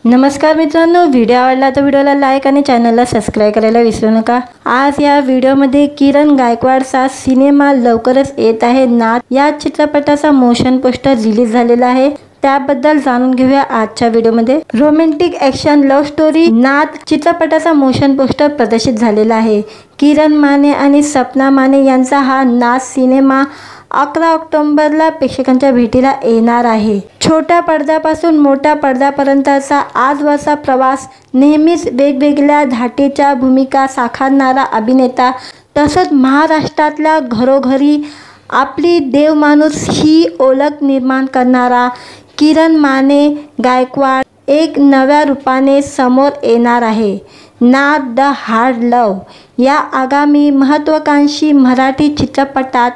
नमस्कार मित्रांनो, व्हिडिओ आवडला तर व्हिडिओला लाईक आणि चॅनलला सबस्क्राईब करायला विसरू नका। आज या व्हिडिओमध्ये किरण गायकवाडचा सिनेमा लवकरच येत आहे नाथ या चित्रपटाचा मोशन पोस्टर रिलीज झालेला आहे। त्याबद्दल जाणून घेऊया आजच्या व्हिडिओमध्ये। रोमॅन्टिक ॲक्शन लव्ह स्टोरी नाथ चित्रपटाचा मोशन पोस्टर प्रदर्शित झालेला आहे। किरण माने आणि सपना माने यांचा हा नाथ सिनेमा 11 ऑक्टोबरला प्रेक्षकांच्या भेटीला येणार आहे। छोट्या पडद्यापासून मोठ्या पडद्यापर्यंतचा आजवरचा प्रवास, नेहमीच वेगवेगळ्या धाटीच्या भूमिका साकारणारा अभिनेता, तसंच महाराष्ट्रातल्या घरोघरी आपली देवमाणूस ही ओळख निर्माण करणारा किरण माने गायकवाड एक नव्या रूपाने समोर येणार आहे। नाथ द हार्ड लव्ह या आगामी महत्त्वाकांक्षी मराठी चित्रपटात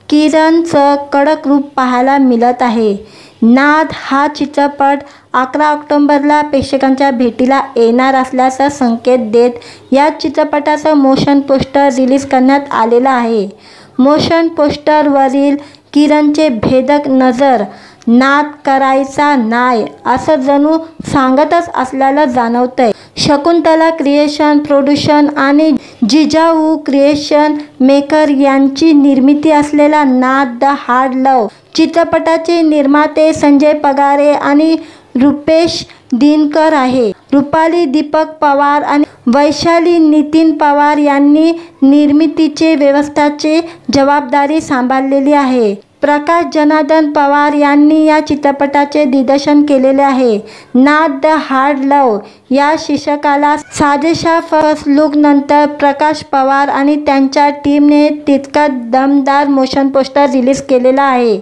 किरणचं कडक रूप पाहायला मिळत आहे। नाथ हा चित्रपट 11 ऑक्टोबरला प्रेक्षकांच्या भेटीला येणार असल्याचा संकेत देत या चित्रपटाचं मोशन पोस्टर रिलीज करण्यात आलेलं आहे। मोशन पोस्टरवरील किरणचे भेदक नजर नाथ करायचा नाय असं जणू सांगतच असल्याला जाणवतंय। शकुंतला क्रिएशन प्रोडक्शन आणि जिजाऊ क्रिएशन मेकर यांची निर्मिती असलेला नाथ द हार्ड लव्ह चित्रपटाचे निर्माते संजय पगारे आणि रुपेश दिनकर आहे। रुपाली दीपक पवार आणि वैशाली नितीन पवार यांनी निर्मितीचे व्यवस्थापनाची जबाबदारी सांभाळलेली आहे। प्रकाश जनार्दन पवार यांनी या चित्रपटाचे दिग्दर्शन केलेले आहे। नाथ द हार्ड लव्ह या शीर्षकाला साजेशा फर्स्ट लुक नंतर प्रकाश पवार आणि त्यांच्या टीमने तितका दमदार मोशन पोस्टर रिलीज केलेला आहे।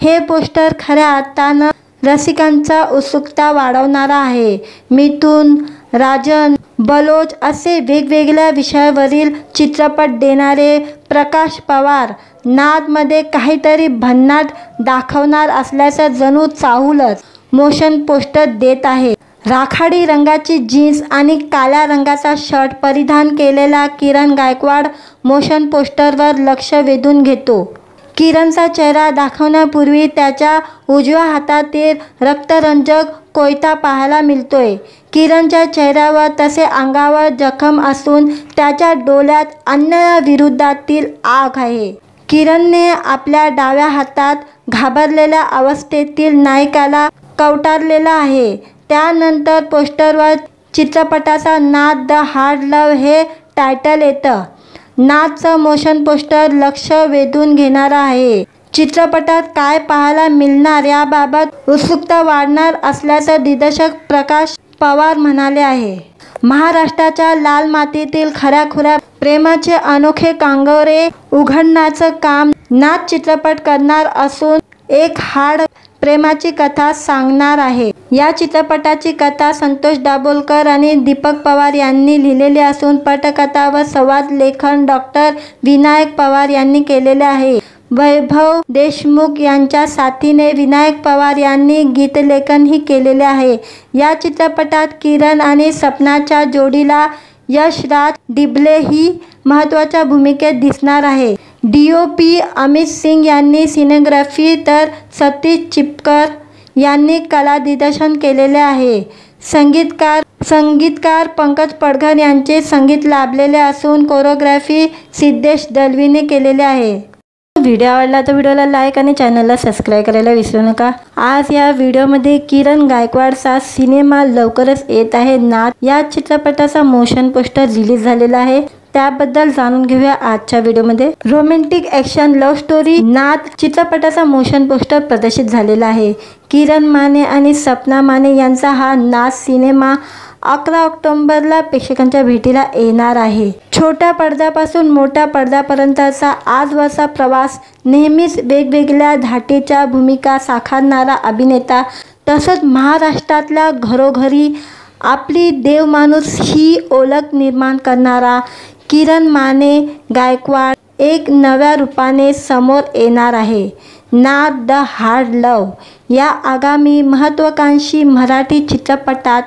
हे पोस्टर खऱ्या अर्थानं रसिकांचा उत्सुकता वाढवणारा आहे। मिथुन, राजन, बलोच असे वेगवेगळ्या विषयावरील चित्रपट देणारे प्रकाश पवार नाथमध्ये काहीतरी भन्नाट दाखवणार असल्याचं जणू चाहूलच मोशन पोस्टर देत आहे। राखाडी रंगाची जीन्स आणि काळ्या रंगाचा शर्ट परिधान केलेला किरण गायकवाड मोशन पोस्टरवर लक्ष वेधून घेतो। किरणचा चेहरा दाखवण्यापूर्वी त्याच्या उजव्या हातातील रक्तरंजक कोयता पाहायला मिळतोय। किरणच्या चेहऱ्यावर तसे अंगावर जखम असून त्याच्या डोळ्यात अन्यायाविरोधातील आग आहे। किरणने आपल्या डाव्या हातात घाबरलेल्या अवस्थेतील नायकाला कवटारलेला आहे। त्यानंतर पोस्टरवर चित्रपटाचा नाथ द हार्ड लव्ह हे टायटल येतं। नाथचं मोशन पोस्टर लक्ष वेधून घेणारं आहे। चित्रपटात काय पाहायला मिळणार याबाबत उत्सुकता वाढणार असल्याचं दिग्दर्शक प्रकाश पवार म्हणाले आहे। महाराष्ट्राच्या लाल मातीतील खऱ्याखुऱ्या प्रेमाचे अनोखे कांगोरे उघडण्याचं काम नाथ चित्रपट करणार असून एक हार्ड प्रेमाची कथा सांगणार आहे। या चित्रपटाची कथा संतोष दाभोलकर आणि दीपक पवार यांनी लिहिलेली असून पटकथा व संवाद लेखन डॉक्टर विनायक पवार यांनी केलेले आहे। वैभव देशमुख यांच्या साथीने विनायक पवार यांनी गीतलेखनही केलेले आहे। या चित्रपटात किरण आणि सपनाच्या जोडीला यशराज डिबले ही महत्त्वाच्या भूमिकेत दिसणार आहे। DOP अमित सिंग यांनी सिनेग्राफी तर सतीश चिपकर यांनी कला दिग्दर्शन केलेले आहे। संगीतकार पंकज पडघर यांचे संगीत लाभलेले असून कोरिओग्राफी सिद्धेश दलवीने केलेले आहे। व्हिडिओ आवडला तर व्हिडिओला लाईक आणि चॅनलला सबस्क्राईब करायला विसरू नका। आज या व्हिडिओमध्ये किरण गायकवाडचा सिनेमा लवकरच येत आहे नाथ या चित्रपटाचा मोशन पोस्टर रिलीज झालेला आहे। त्याबद्दल जाणून घेऊया आजच्या व्हिडिओमध्ये। रोमॅन्टिक ॲक्शन लव्ह स्टोरी नाथ चित्रपटाचा मोशन पोस्टर प्रदर्शित झालेला आहे। किरण माने आणि सपना माने यांचा हा नाथ सिनेमा 11 ऑक्टोबरला प्रेक्षकांच्या भेटीला येणार आहे। छोट्या पडद्यापासून मोठ्या पडद्यापर्यंतचा आजवरचा प्रवास, नेहमीच वेगवेगळ्या धाटीच्या भूमिका साकारणारा अभिनेता, तसंच महाराष्ट्रातल्या घरोघरी आपली देवमाणूस ही ओळख निर्माण करणारा किरण माने गायकवाड एक नव्या रूपाने समोर येणार आहे। नाथ द हार्ड लव्ह या आगामी महत्त्वाकांक्षी मराठी चित्रपटात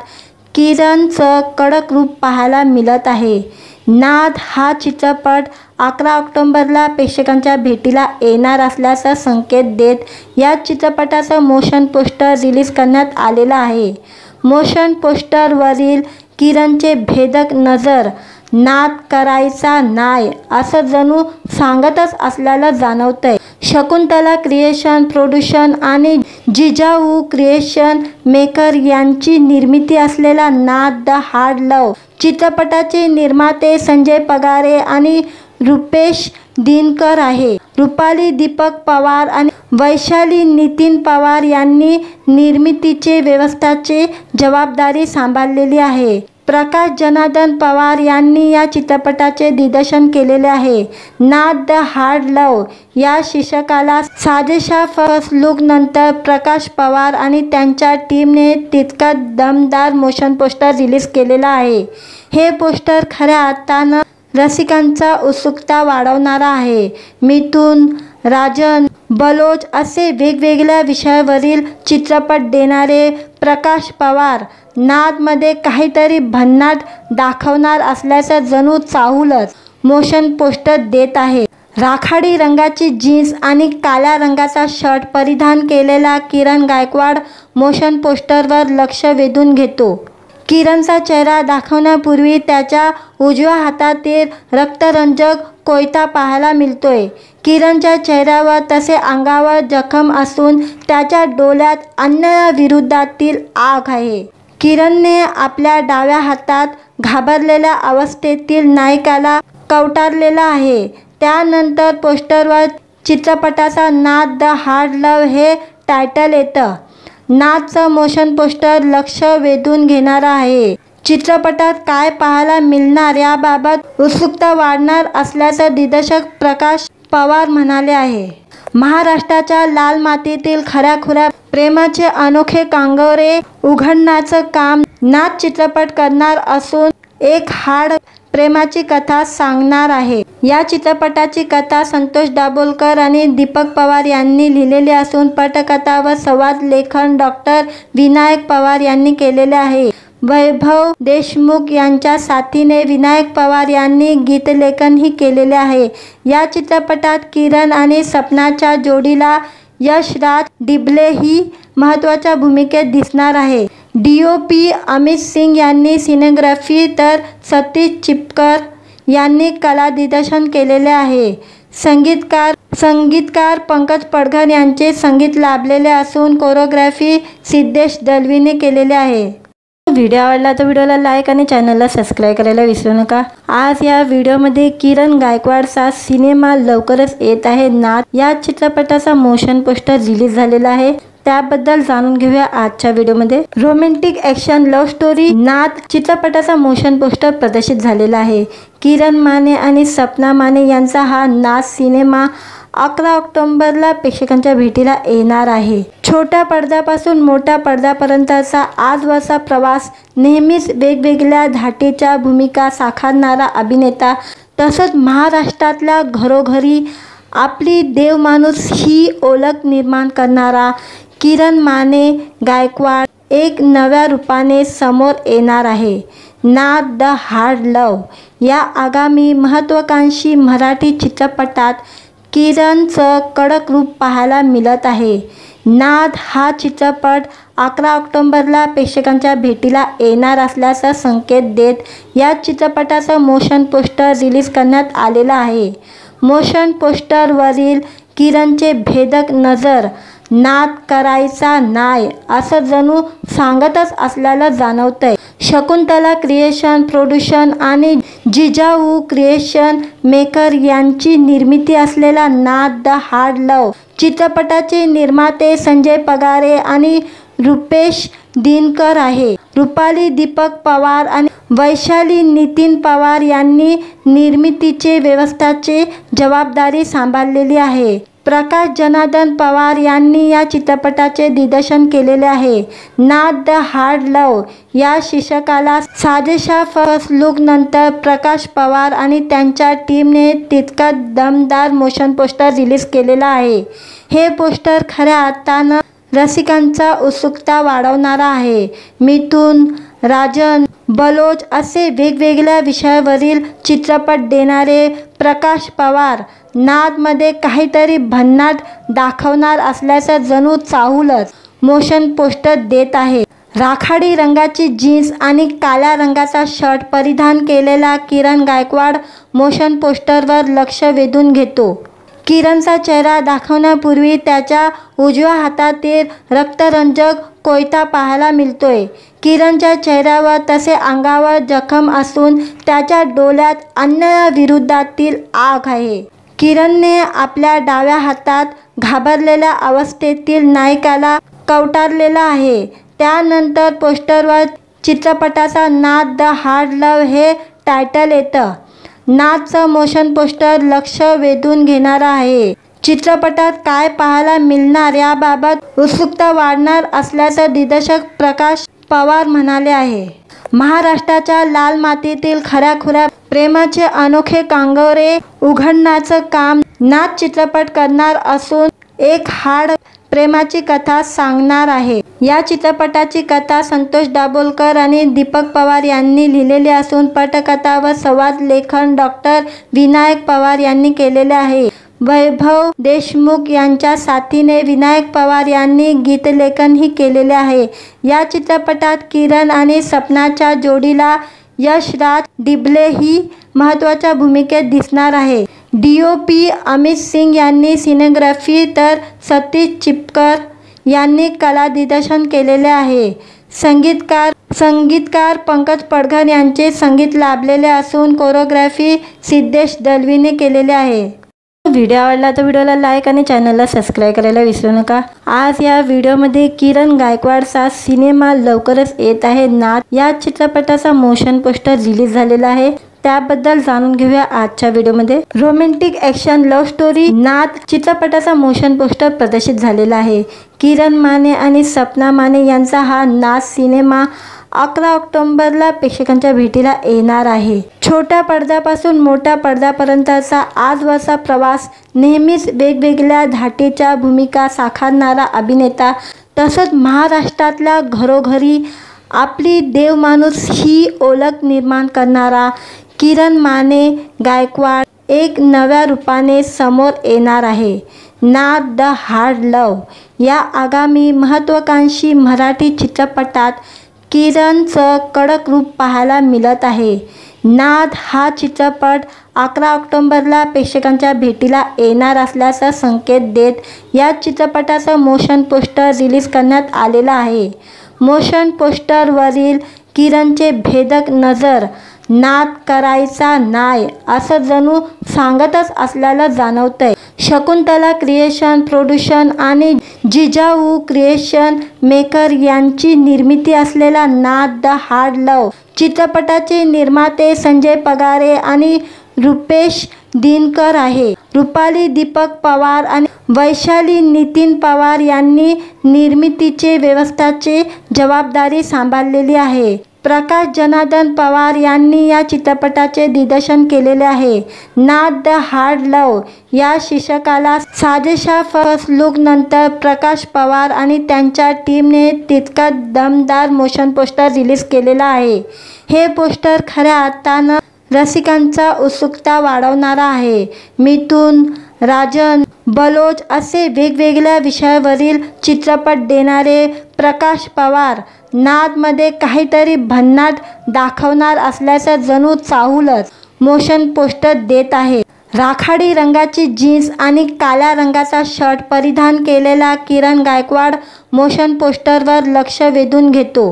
किरणचं कडक रूप पाहायला मिळत आहे। नाथ हा चित्रपट 11 ऑक्टोबरला प्रेक्षकांच्या भेटीला येणार असल्याचा संकेत देत या चित्रपटाचं मोशन पोस्टर रिलीज करण्यात आलेलं आहे। मोशन पोस्टरवरील किरणचे भेदक नजर, नाद करायचा नाही असं जणू सांगतच असल्याला जाणवतंय. शकुंतला क्रिएशन प्रोडक्शन आणि जिजाऊ क्रिएशन मेकर यांची निर्मिती असलेला नाद द हार्ड लव्ह चित्रपटाचे निर्माते संजय पगारे आणि रुपेश दिनकर आहे. रुपाली दीपक पवार आणि वैशाली नितीन पवार यांनी निर्मितीचे व्यवस्थापनाची जबाबदारी सांभाळलेली आहे. प्रकाश जनार्दन पवार यांनी या चित्रपटाचे दिग्दर्शन केलेले आहे. नाद द हार्ड लव्ह या शीर्षकाला साजेशा फर्स्ट लुक नंतर प्रकाश पवार आणि त्यांच्या टीमने तितका दमदार मोशन पोस्टर रिलीज केलेला आहे. हे पोस्टर खऱ्या अर्थानं रसिकांचा उत्सुकता वाढवणारा आहे. मिथुन, राजन, बलोच असे वेगवेगळ्या विषयावरील चित्रपट देणारे प्रकाश पवार नादमध्ये काहीतरी भन्नाट दाखवणार असल्याचं जणू चाहूलच मोशन पोस्टर देत आहे. राखाडी रंगाची जीन्स आणि काळ्या रंगाचा शर्ट परिधान केलेला किरण गायकवाड मोशन पोस्टरवर लक्ष वेधून घेतो. किरणचा चेहरा दाखवण्यापूर्वी त्याच्या उजव्या हातातील रक्तरंजक कोयता पाहायला मिळतोय. किरणच्या चेहऱ्यावर तसे अंगावर जखम असून त्याच्या डोळ्यात अन्यायाविरोधातील आग आहे. किरणने आपल्या डाव्या हातात घाबरलेल्या अवस्थेतील नायकाला कवटारलेला आहे. त्यानंतर पोस्टरवर चित्रपटाचा नाद द हार्ड लव्ह हे टायटल येतं. नादचं मोशन पोस्टर लक्ष वेधून घेणारं आहे. चित्रपटात काय पाहायला मिळणार याबाबत उत्सुकता वाढणार असल्याचं दिग्दर्शक प्रकाश पवार म्हणाले आहे. महाराष्ट्राच्या लाल मातीतील खऱ्याखुऱ्या प्रेमाचे अनोखे कांगोरे उघडण्याचं काम नाद चित्रपट करणार असून एक हार्ड प्रेमाची कथा सांगणार आहे. या चित्रपटाची कथा संतोष दाभोलकर आणि दीपक पवार यांनी लिहिलेली असून पटकथा व संवाद लेखन डॉक्टर विनायक पवार यांनी केलेले आहे. वैभव देशमुख यांच्या साथीने विनायक पवार यांनी गीतलेखनही केलेले आहे. या चित्रपटात किरण आणि सपनाच्या जोडीला यशराज डिबले ही महत्त्वाच्या भूमिकेत दिसणार आहे. DOP अमित सिंग यांनी सिनेग्राफी तर सतीश चिपकर यांनी कला दिग्दर्शन केलेले आहे. संगीतकार पंकज पडघर यांचे संगीत लाभलेले असून कोरिओग्राफी सिद्धेश दलवीने केलेले आहे. व्हिडिओ आवडला तर व्हिडिओला लाईक आणि चॅनलला सबस्क्राईब करायला विसरू नका. आज या व्हिडिओमध्ये किरण गायकवाडचा सिनेमा लवकरच येत आहे नाद या चित्रपटाचा मोशन पोस्टर रिलीज झालेला आहे. त्याबद्दल जाणून घेऊया आजच्या व्हिडिओमध्ये. रोमॅन्टिक ॲक्शन लव्ह स्टोरी नाद चित्रपटाचा मोशन पोस्टर प्रदर्शित झालेला आहे. किरण माने आणि सपना माने यांचा हा नाद सिनेमा 11 ऑक्टोबरला प्रेक्षकांच्या भेटीला येणार आहे. छोट्या पडद्यापासून मोठ्या पडद्यापर्यंतचा आजवरचा प्रवास नेहमीच वेगवेगळ्या धाटीच्या भूमिका साकारणारा अभिनेता तसंच महाराष्ट्रातल्या घरोघरी आपली देवमाणूस ही ओळख निर्माण करणारा किरण माने गायकवाड एक नव्या रूपाने समोर येणार आहे. नाद द हार्ड लव्ह या आगामी महत्त्वाकांक्षी मराठी चित्रपटात किरणचं कडक रूप पाहायला मिळत आहे. नाद हा चित्रपट 11 ऑक्टोबरला प्रेक्षकांच्या भेटीला येणार असल्याचा संकेत देत या चित्रपटाचं मोशन पोस्टर रिलीज करण्यात आलेलं आहे. मोशन पोस्टरवरील किरणचे भेदक नजर, नाद करायचा नाही असं जणू सांगतच असल्याला जाणवतंय. शकुंतला क्रिएशन प्रोडक्शन आणि जिजाऊ क्रिएशन मेकर यांची निर्मिती असलेला नाद द हार्ड लव्ह चित्रपटाचे निर्माते संजय पगारे आणि रुपेश दिनकर आहे. रुपाली दीपक पवार आणि वैशाली नितीन पवार यांनी निर्मितीचे व्यवस्थापनाची जबाबदारी सांभाळलेली आहे. प्रकाश जनार्दन पवार यांनी या चित्रपटाचे दिग्दर्शन केलेले आहे. नाद द हार्ड लव्ह या शीर्षकाला साजेशा फर्स्ट लुक नंतर प्रकाश पवार आणि त्यांच्या टीमने तितका दमदार मोशन पोस्टर रिलीज केलेला आहे. हे पोस्टर खऱ्या अर्थानं रसिकांचा उत्सुकता वाढवणारा आहे. मिथुन, राजन, बलोच असे वेगवेगळ्या विषयावरील चित्रपट देणारे प्रकाश पवार नादमध्ये काहीतरी भन्नाट दाखवणार असल्याचं जणू चाहूलच मोशन पोस्टर देत आहे. राखाडी रंगाची जीन्स आणि काळ्या रंगाचा शर्ट परिधान केलेला किरण गायकवाड मोशन पोस्टरवर लक्ष वेधून घेतो। किरणचा चेहरा दाखवण्यापूर्वी त्याच्या उजव्या हातातील रक्तरंजक कोयता पाहायला मिळतोय। किरणच्या चेहऱ्यावर तसे अंगावर जखम असून त्याच्या डोळ्यात अन्यायाविरोधातील आग आहे। किरणने आपल्या डाव्या हातात घाबरलेल्या अवस्थेतील नायकाला कवटारलेला आहे। त्यानंतर पोस्टरवर चित्रपटाचा नाद द हार्ड लव्ह हे टायटल येतं। नादचं मोशन पोस्टर लक्ष वेधून घेणारं आहे। चित्रपटात काय पाहायला मिळणार याबाबत उत्सुकता वाढणार असल्याचं दिग्दर्शक प्रकाश पवार म्हणाले आहे। महाराष्ट्राच्या लाल मातीतील खऱ्याखुऱ्या प्रेमाचे अनोखे कांगोरे उघडण्याचं काम नाद चित्रपट करणार असून एक हार्ड प्रेमाची कथा सांगणार आहे। या चित्रपटाची कथा संतोष दाभोलकर आणि दीपक पवार यांनी लिहिलेली असून पटकथा व संवाद लेखन डॉक्टर विनायक पवार यांनी केलेले आहे। वैभव देशमुख यांच्या साथीने विनायक पवार यांनी गीतलेखनही केलेले आहे। या चित्रपटात किरण आणि सपनाच्या जोडीला यशराज डिबले ही महत्त्वाच्या भूमिकेत दिसणार आहे। DOP अमित सिंग यांनी सिनेग्राफी तर सतीश चिपकर यांनी कला दिग्दर्शन केलेले आहे। संगीतकार पंकज पडघर यांचे संगीत लाभलेले असून कोरिओग्राफी सिद्धेश दलवीने केलेले आहे। व्हिडिओ आवडला तर व्हिडिओला लाईक आणि चॅनलला सबस्क्राईब करायला विसरू नका। आज या व्हिडिओमध्ये किरण गायकवाडचा सिनेमा लवकरच येत आहे नाद या चित्रपटाचा मोशन पोस्टर रिलीज झालेला आहे। त्याबद्दल जाणून घेऊया आजच्या व्हिडिओमध्ये। रोमॅन्टिक ॲक्शन लव्ह स्टोरी नाद चित्रपटाचा मोशन पोस्टर प्रदर्शित झालेला आहे। किरण माने आणि सपना माने यांचा हा नाद सिनेमा 11 ऑक्टोबरला प्रेक्षकांच्या भेटीला येणार आहे। छोट्या पडद्यापासून मोठ्या पडद्यापर्यंतचा आजवरचा प्रवास नेहमीच वेगवेगळ्या धाटीच्या भूमिका साकारणारा अभिनेता तसंच महाराष्ट्रातल्या घरोघरी आपली देवमाणूस ही ओळख निर्माण करणारा किरण माने गायकवाड एक नव्या रूपाने समोर येणार आहे। नाद द हार्ड लव्ह या आगामी महत्त्वाकांक्षी मराठी चित्रपटात किरणचं कडक रूप पाहायला मिळत आहे। नाद हा चित्रपट 11 ऑक्टोबरला प्रेक्षकांच्या भेटीला येणार असल्याचा संकेत देत या चित्रपटाचं मोशन पोस्टर रिलीज करण्यात आलेलं आहे। मोशन पोस्टरवरील किरणचे भेदक नजर नाद करायचा नाय असं जणू सांगतच असल्याला जाणवतंय। शकुंतला क्रिएशन प्रोडक्शन आणि जिजाऊ क्रिएशन मेकर यांची निर्मिती असलेला नाद द हार्ड लव्ह चित्रपटाचे निर्माते संजय पगारे आणि रुपेश दिनकर आहे। रुपाली दीपक पवार आणि वैशाली नितीन पवार यांनी निर्मितीचे व्यवस्थापनाची जबाबदारी सांभाळलेली आहे। प्रकाश जनार्दन पवार यांनी या चित्रपटाचे दिग्दर्शन केलेले आहे। नाद द हार्ड लव्ह या शीर्षकाला साजेशा फर्स्ट लुक नंतर प्रकाश पवार आणि त्यांच्या टीमने तितका दमदार मोशन पोस्टर रिलीज केलेला आहे। हे पोस्टर खऱ्या अर्थानं रसिकांचा उत्सुकता वाढवणारा आहे। मिथुन राजन बलोच असे वेगवेगळ्या विषयावरील चित्रपट देणारे प्रकाश पवार नादमध्ये काहीतरी भन्नाट दाखवणार असल्याचं जणू चाहूलच मोशन पोस्टर देत आहे। राखाडी रंगाची जीन्स आणि काळ्या रंगाचा शर्ट परिधान केलेला किरण गायकवाड मोशन पोस्टरवर लक्ष वेधून घेतो।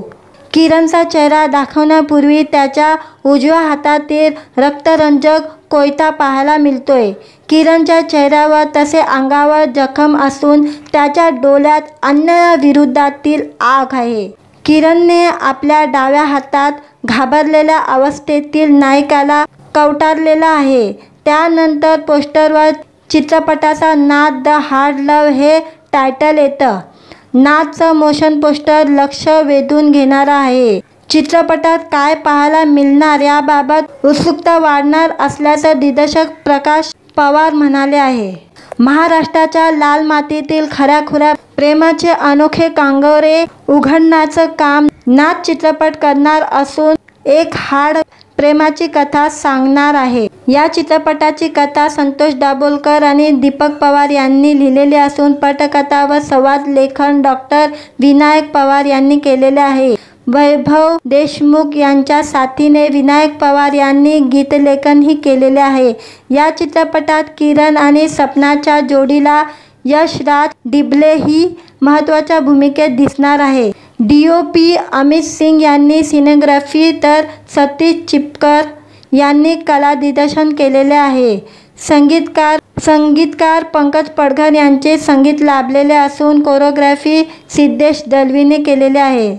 किरणचा चेहरा दाखवण्यापूर्वी त्याच्या उजव्या हातातील रक्तरंजक कोयता पाहायला मिळतोय। किरणच्या चेहऱ्यावर तसे अंगावर जखम असून त्याच्या डोळ्यात अन्यायाविरोधातील आग आहे। किरणने आपल्या डाव्या हातात घाबरलेल्या अवस्थेतील नायकाला कवटारलेला आहे। त्यानंतर पोस्टरवर चित्रपटाचा नाद द हार्ड लव्ह हे टायटल येतं। नादचं मोशन पोस्टर लक्ष वेधून घेणारं आहे। चित्रपटात काय पाहायला मिळणार याबाबत उत्सुकता वाढणार असल्याचं दिग्दर्शक प्रकाश पवार म्हणाले आहे। महाराष्ट्राच्या लाल मातीतील खऱ्याखुऱ्या प्रेमाचे अनोखे कांगोरे उघडण्याचं काम नाद चित्रपट करणार असून एक हार्ड प्रेमाची कथा सांगणार आहे। या चित्रपटाची कथा संतोष दाभोलकर आणि दीपक पवार यांनी लिहिलेली असून पटकथा व संवाद लेखन डॉक्टर विनायक पवार यांनी केलेले आहे। वैभव देशमुख यांच्या साथीने विनायक पवार यांनी गीतलेखनही केलेले आहे। या चित्रपटात किरण आणि सपनाच्या जोडीला यशराज डिबले ही महत्त्वाच्या भूमिकेत दिसणार आहे। DOP अमित सिंग यांनी सिनेग्राफी तर सतीश चिपकर यांनी कला दिग्दर्शन केलेले आहे। संगीतकार पंकज पडघर यांचे संगीत लाभलेले असून कोरिओग्राफी सिद्धेश दलवीने केलेले आहे।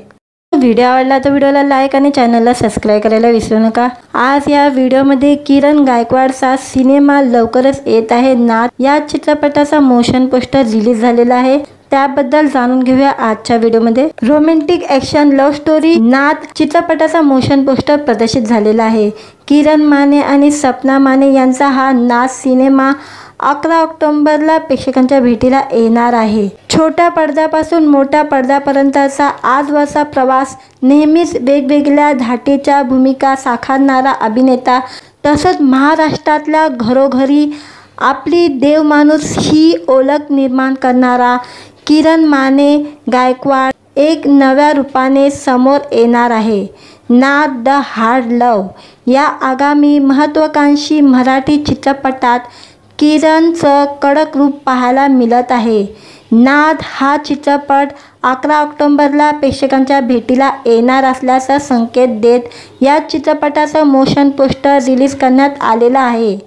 व्हिडिओ आवडला तर व्हिडिओला लाईक आणि चॅनलला सबस्क्राईब करायला विसरू नका। आज या व्हिडिओमध्ये किरण गायकवाडचा सिनेमा लवकरच येत आहे नाथ या चित्रपटाचा मोशन पोस्टर रिलीज झालेला आहे, त्याबद्दल जाणून घेऊया आजच्या व्हिडिओमध्ये। रोमॅन्टिक ॲक्शन लव्ह स्टोरी नाथ चित्रपटाचा मोशन पोस्टर प्रदर्शित झालेला आहे। किरण माने आणि सपना माने यांचा हा नाथ सिनेमा 11 ऑक्टोबरला प्रेक्षकांच्या भेटीला येणार आहे। छोट्या पडद्यापासून मोठ्या पडद्यापर्यंतचा आजवरचा प्रवास, नेहमीच वेगवेगळ्या धाटीच्या भूमिका साकारणारा अभिनेता, तसंच महाराष्ट्रातल्या घरोघरी आपली देवमाणूस ही ओळख निर्माण करणारा किरण माने गायकवाड एक नव्या रूपाने समोर येणार आहे। नाथ द हार्ड लव्ह या आगामी महत्त्वाकांक्षी मराठी चित्रपटात किरणचं कडक रूप पाहायला मिळत आहे। नाथ हा चित्रपट 11 ऑक्टोबरला प्रेक्षकांच्या भेटीला येणार असल्याचा संकेत देत या चित्रपटाचं मोशन पोस्टर रिलीज करण्यात आलेलं आहे।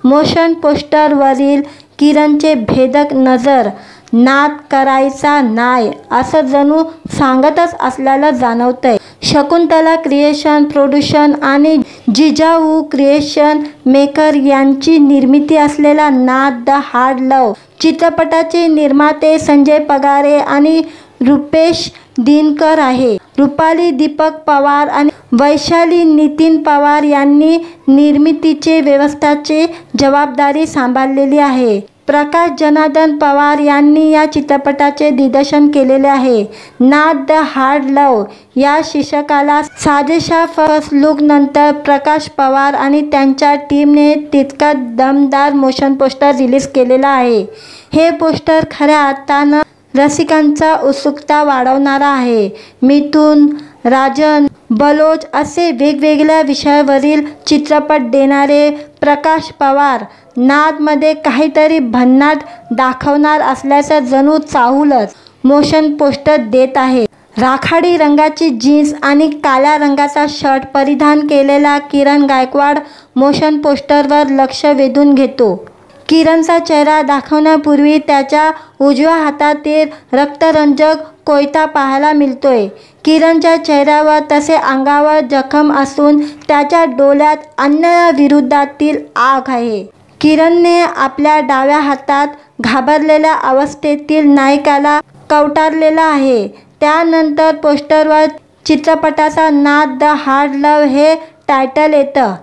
मोशन पोस्टरवरील किरणचे भेदक नजर नाथ करायचा नाही असं जणू सांगतच असल्याला जाणवतंय। शकुंतला क्रिएशन प्रोडक्शन आणि जिजाऊ क्रिएशन मेकर यांची निर्मिती असलेला नाथ द हार्ड लव्ह चित्रपटाचे निर्माते संजय पगारे आणि रुपेश दिनकर आहे। रुपाली दीपक पवार आणि वैशाली नितीन पवार यांनी निर्मितीचे व्यवस्थाची जबाबदारी सांभाळलेली आहे। प्रकाश जनार्दन पवार यांनी या चित्रपटाचे दिग्दर्शन केलेले आहे। नाथ द हार्ड लव्ह या शीर्षकाला साजेशा फर्स्ट लुक नंतर प्रकाश पवार आणि त्यांच्या टीमने तितका दमदार मोशन पोस्टर रिलीज केलेला आहे। हे पोस्टर खऱ्या अर्थानं रसिकांचा उत्सुकता वाढवणारा आहे। मिथुन, राजन, बलोच असे वेगवेगळ्या विषयावरील चित्रपट देणारे प्रकाश पवार नाथमध्ये काहीतरी भन्नाट दाखवणार असल्याचं जणू चाहूलच मोशन पोस्टर देत आहे। राखाडी रंगाची जीन्स आणि काळ्या रंगाचा शर्ट परिधान केलेला किरण गायकवाड मोशन पोस्टरवर लक्ष वेधून घेतो। किरणचा चेहरा दाखवण्यापूर्वी त्याच्या उजव्या हातातील रक्तरंजक कोयता पाहायला मिळतोय। किरणच्या चेहऱ्यावर तसे अंगावर जखम असून त्याच्या डोळ्यात अन्यायाविरोधातील आग आहे। किरणने आपल्या डाव्या हातात घाबरलेल्या अवस्थेतील नायकाला कवटारलेला आहे। त्यानंतर पोस्टरवर चित्रपटाचा नाथ द हार्ड लव्ह हे टायटल येतं।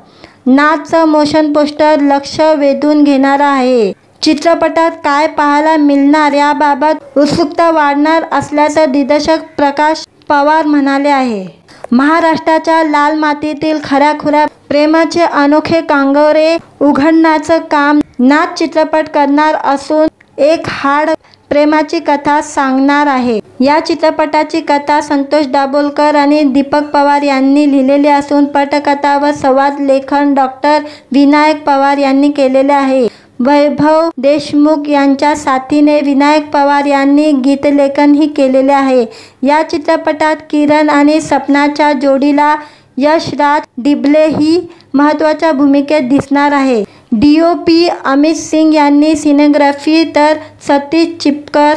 नाथचं मोशन पोस्टर लक्ष वेधून घेणारं आहे। चित्रपटात काय पाहायला मिळणार याबाबत उत्सुकता वाढणार असल्याचं दिग्दर्शक प्रकाश पवार म्हणाले आहे। महाराष्ट्राच्या लाल मातीतील खऱ्याखुऱ्या प्रेमाचे अनोखे कांगोरे उघडण्याचं काम नाथ चित्रपट करणार असून एक हार्ड प्रेमाची कथा सांगणार आहे। या चित्रपटाची कथा संतोष दाभोलकर आणि दीपक पवार यांनी लिहिलेली असून पटकथा व संवाद लेखन डॉक्टर विनायक पवार यांनी केलेले आहे। वैभव देशमुख यांच्या साथीने विनायक पवार यांनी गीतलेखनही केलेले आहे। या चित्रपटात किरण आणि सपनाच्या जोडीला यशराज डिबले ही महत्त्वाच्या भूमिकेत दिसणार आहे। DOP अमित सिंग यांनी सिनेग्राफी तर सतीश चिपकर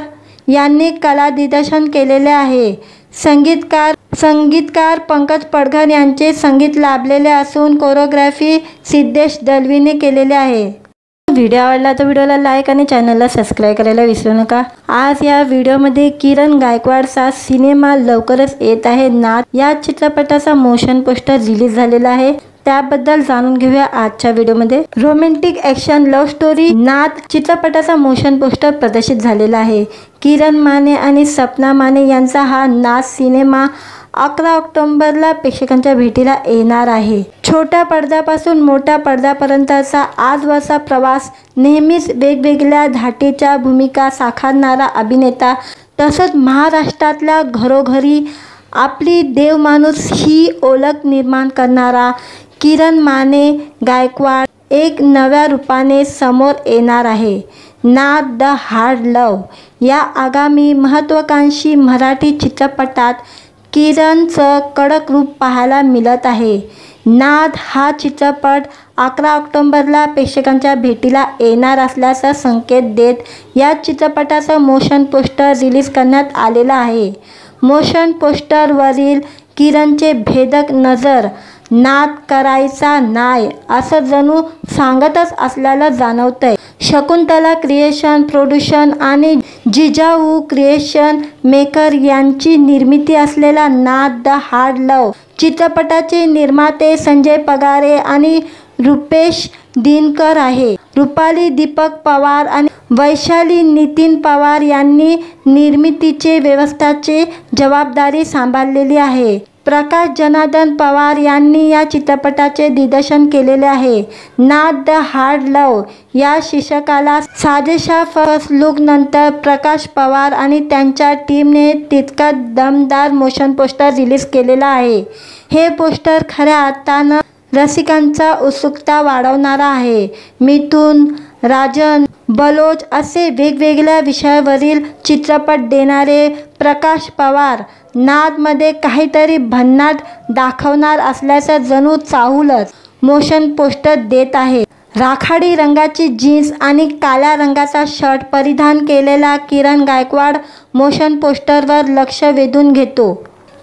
यांनी कला दिग्दर्शन केलेले आहे। संगीतकार पंकज पडघर यांचे संगीत लाभलेले असून कोरिओग्राफी सिद्धेश दलवीने केलेले आहे। व्हिडिओ आवडला तर व्हिडिओला लाईक आणि चॅनलला सबस्क्राईब करायला विसरू नका। आज या व्हिडिओमध्ये किरण गायकवाडचा सिनेमा लवकरच येत आहे नाथ या चित्रपटाचा मोशन पोस्टर रिलीज झालेला आहे, त्याबद्दल जाणून घेऊया आजच्या व्हिडिओमध्ये। रोमॅन्टिक ॲक्शन लव्ह स्टोरी नाथ चित्रपटाचा मोशन पोस्टर प्रदर्शित झालेला आहे। किरण माने आणि सपना माने यांचा हा नाथ सिनेमा 11 ऑक्टोबरला प्रेक्षकांच्या भेटीला येणार आहे। छोट्या पडद्यापासून मोठ्या पडद्यापर्यंतचा आजवरचा प्रवास, नेहमीच वेगवेगळ्या धाटीच्या भूमिका साकारणारा अभिनेता, तसंच महाराष्ट्रातल्या घरोघरी आपली देवमाणूस ही ओळख निर्माण करणारा किरण माने गायकवाड एक नव्या रूपाने समोर येणार आहे। नाद द हार्ड लव्ह या आगामी महत्त्वाकांक्षी मराठी चित्रपटात किरणचं कडक रूप पाहायला मिळत आहे। नाद हा चित्रपट 11 ऑक्टोबरला प्रेक्षकांच्या भेटीला येणार असल्याचा संकेत देत या चित्रपटाचं मोशन पोस्टर रिलीज करण्यात आलेलं आहे। मोशन पोस्टरवरील किरणचे भेदक नजर नाद करायचा नाही असं जणू सांगतच असल्याला जाणवतंय। शकुंतला क्रिएशन प्रोडक्शन आणि जिजाऊ क्रिएशन मेकर यांची निर्मिती असलेला नाद द हार्ड लव्ह चित्रपटाचे निर्माते संजय पगारे आणि रुपेश दिनकर आहे। रुपाली दीपक पवार आणि वैशाली नितीन पवार यांनी निर्मितीचे व्यवस्थाची जबाबदारी सांभाळलेली आहे। प्रकाश जनार्दन पवार यांनी या चित्रपटाचे दिग्दर्शन केलेले आहे। नाद द हार्ड लव्ह या शीर्षकाला साजेशा फर्स्ट लुक नंतर प्रकाश पवार आणि त्यांच्या टीमने तितका दमदार मोशन पोस्टर रिलीज केलेला आहे। हे पोस्टर खऱ्या अर्थानं रसिकांचा उत्सुकता वाढवणारा आहे। मिथुन, राजन, बलोच असे वेगवेगळ्या विषयावरील चित्रपट देणारे प्रकाश पवार नादमध्ये काहीतरी भन्नाट दाखवणार असल्याचं जणू चाहूलच मोशन पोस्टर देत आहे। राखाडी रंगाची जीन्स आणि काळ्या रंगाचा शर्ट परिधान केलेला किरण गायकवाड मोशन पोस्टरवर लक्ष वेधून घेतो।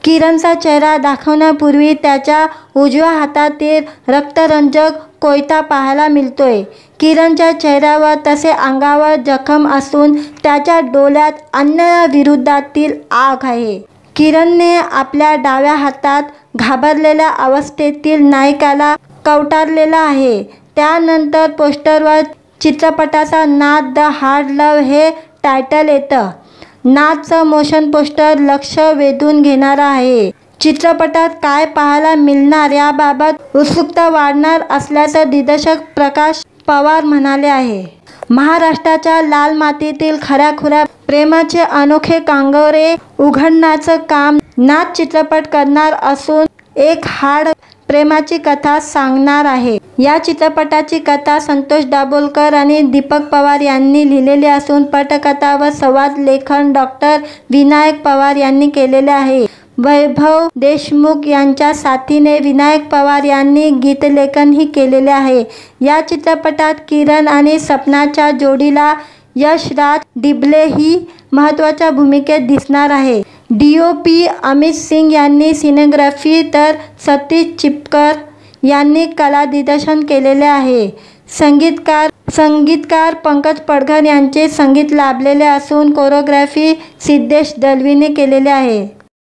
किरणचा चेहरा दाखवण्यापूर्वी त्याच्या उजव्या हातातील रक्तरंजक कोयता पाहायला मिळतोय। किरणच्या चेहऱ्यावर तसे अंगावर जखम असून त्याच्या डोळ्यात अन्यायाविरोधातील आग आहे। किरणने आपल्या डाव्या हातात घाबरलेल्या अवस्थेतील नायकाला कवटारलेला आहे। त्यानंतर पोस्टरवर चित्रपटाचा नाद द हार्ड लव्ह हे टायटल येतं। नादचं मोशन पोस्टर लक्ष वेधून घेणारं आहे। चित्रपटात काय पाहायला मिळणार याबाबत उत्सुकता वाढणार असल्याचं दिग्दर्शक प्रकाश पवार म्हणाले आहे। महाराष्ट्राच्या लाल मातीतील खऱ्याखुऱ्या प्रेमाचे अनोखे कांगोरे उघडण्याचं काम नाद चित्रपट करणार असून एक हार्ड प्रेमाची कथा सांगणार आहे। या चित्रपटाची कथा संतोष दाभोलकर आणि दीपक पवार यांनी लिहिलेली असून पटकथा व संवाद लेखन डॉक्टर विनायक पवार यांनी केलेले आहे। वैभव देशमुख यांच्या साथीने विनायक पवार यांनी गीतलेखनही केलेले आहे। या चित्रपटात किरण आणि सपनाच्या जोडीला यशराज डिबले ही महत्त्वाच्या भूमिकेत दिसणार आहे। DOP अमित सिंग यांनी सिनेग्राफी तर सतीश चिपकर यांनी कला दिग्दर्शन केलेले आहे। संगीतकार पंकज पडघर यांचे संगीत लाभलेले असून कोरिओग्राफी सिद्धेश दलवीने केलेले आहे।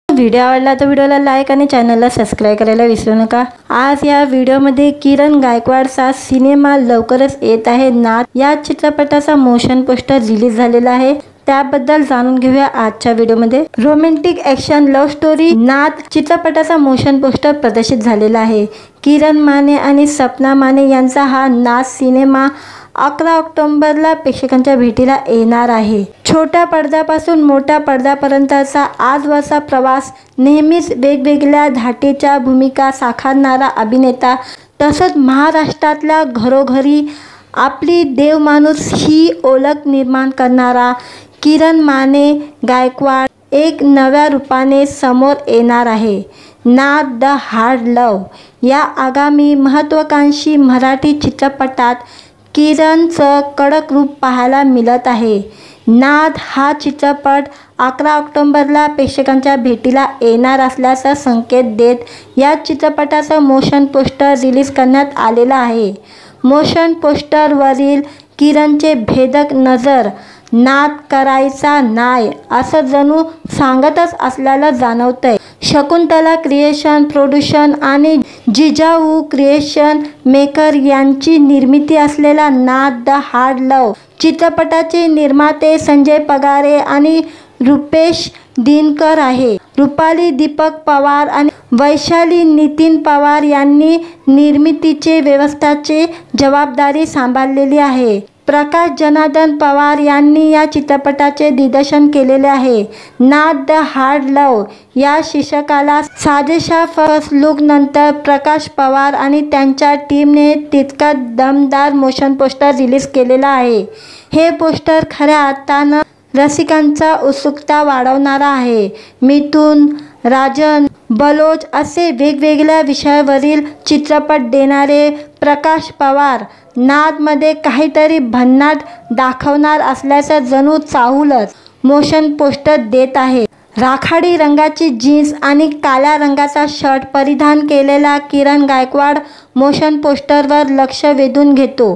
व्हिडिओ आवडला तर व्हिडिओला लाईक आणि चॅनलला सबस्क्राईब करायला विसरू नका। आज या व्हिडिओमध्ये किरण गायकवाडचा सिनेमा लवकरच येत आहे नाद या चित्रपटाचा मोशन पोस्टर रिलीज झालेला आहे। त्याबद्दल जाणून घेऊया आजच्या व्हिडिओमध्ये। रोमॅन्टिक ॲक्शन लव्ह स्टोरी नाद चित्रपटाचा मोशन पोस्टर प्रदर्शित झालेला आहे। किरण माने आणि सपना माने यांचा हा नाद सिनेमा 11 ऑक्टोबरला प्रेक्षकांच्या भेटीला येणार आहे। छोट्या पडद्यापासून मोठ्या पडद्यापर्यंतचा आजवरचा प्रवास, नेहमीच वेगवेगळ्या धाटीच्या भूमिका साकारणारा अभिनेता, तसंच महाराष्ट्रातल्या घरोघरी आपली देवमाणूस ही ओळख निर्माण करणारा किरण माने गायकवाड एक नव्या रूपाने समोर येणार आहे। नाद द हार्ड लव्ह या आगामी महत्त्वाकांक्षी मराठी चित्रपटात किरणचं कडक रूप पाहायला मिळत आहे। नाद हा चित्रपट 11 ऑक्टोबरला प्रेक्षकांच्या भेटीला येणार असल्याचा संकेत देत या चित्रपटाचं मोशन पोस्टर रिलीज करण्यात आलेलं आहे। मोशन पोस्टरवरील किरणचे भेदक नजर नाद करायचा नाही असं जणू सांगतच असल्याला जाणवतंय। शकुंतला क्रिएशन प्रोडक्शन आणि जिजाऊ क्रिएशन मेकर यांची निर्मिती असलेला नाद द हार्ड लव्ह चित्रपटाचे निर्माते संजय पगारे आणि रुपेश दिनकर आहे। रुपाली दीपक पवार आणि वैशाली नितीन पवार यांनी निर्मितीचे व्यवस्थापनाची जबाबदारी सांभाळलेली आहे। प्रकाश जनार्दन पवार यांनी या चित्रपटाचे दिग्दर्शन केलेले आहे। नाथ द हार्ड लव या शीर्षकाला साजेशा फर्स्ट लुक नंतर प्रकाश पवार आणि त्यांच्या टीमने तितका दमदार मोशन पोस्टर रिलीज केलेला आहे। हे पोस्टर खऱ्या अर्थानं रसिकांचा उत्सुकता वाढवणारा आहे। मिथुन, राजन, बलोच असे वेगवेगळ्या विषयावरील चित्रपट देणारे प्रकाश पवार नादमध्ये काहीतरी भन्नाट दाखवणार असल्याचं जणू चाहूलच मोशन पोस्टर देत आहे। राखाडी रंगाची जीन्स आणि काळ्या रंगाचा शर्ट परिधान केलेला किरण गायकवाड मोशन पोस्टरवर लक्ष वेधून घेतो।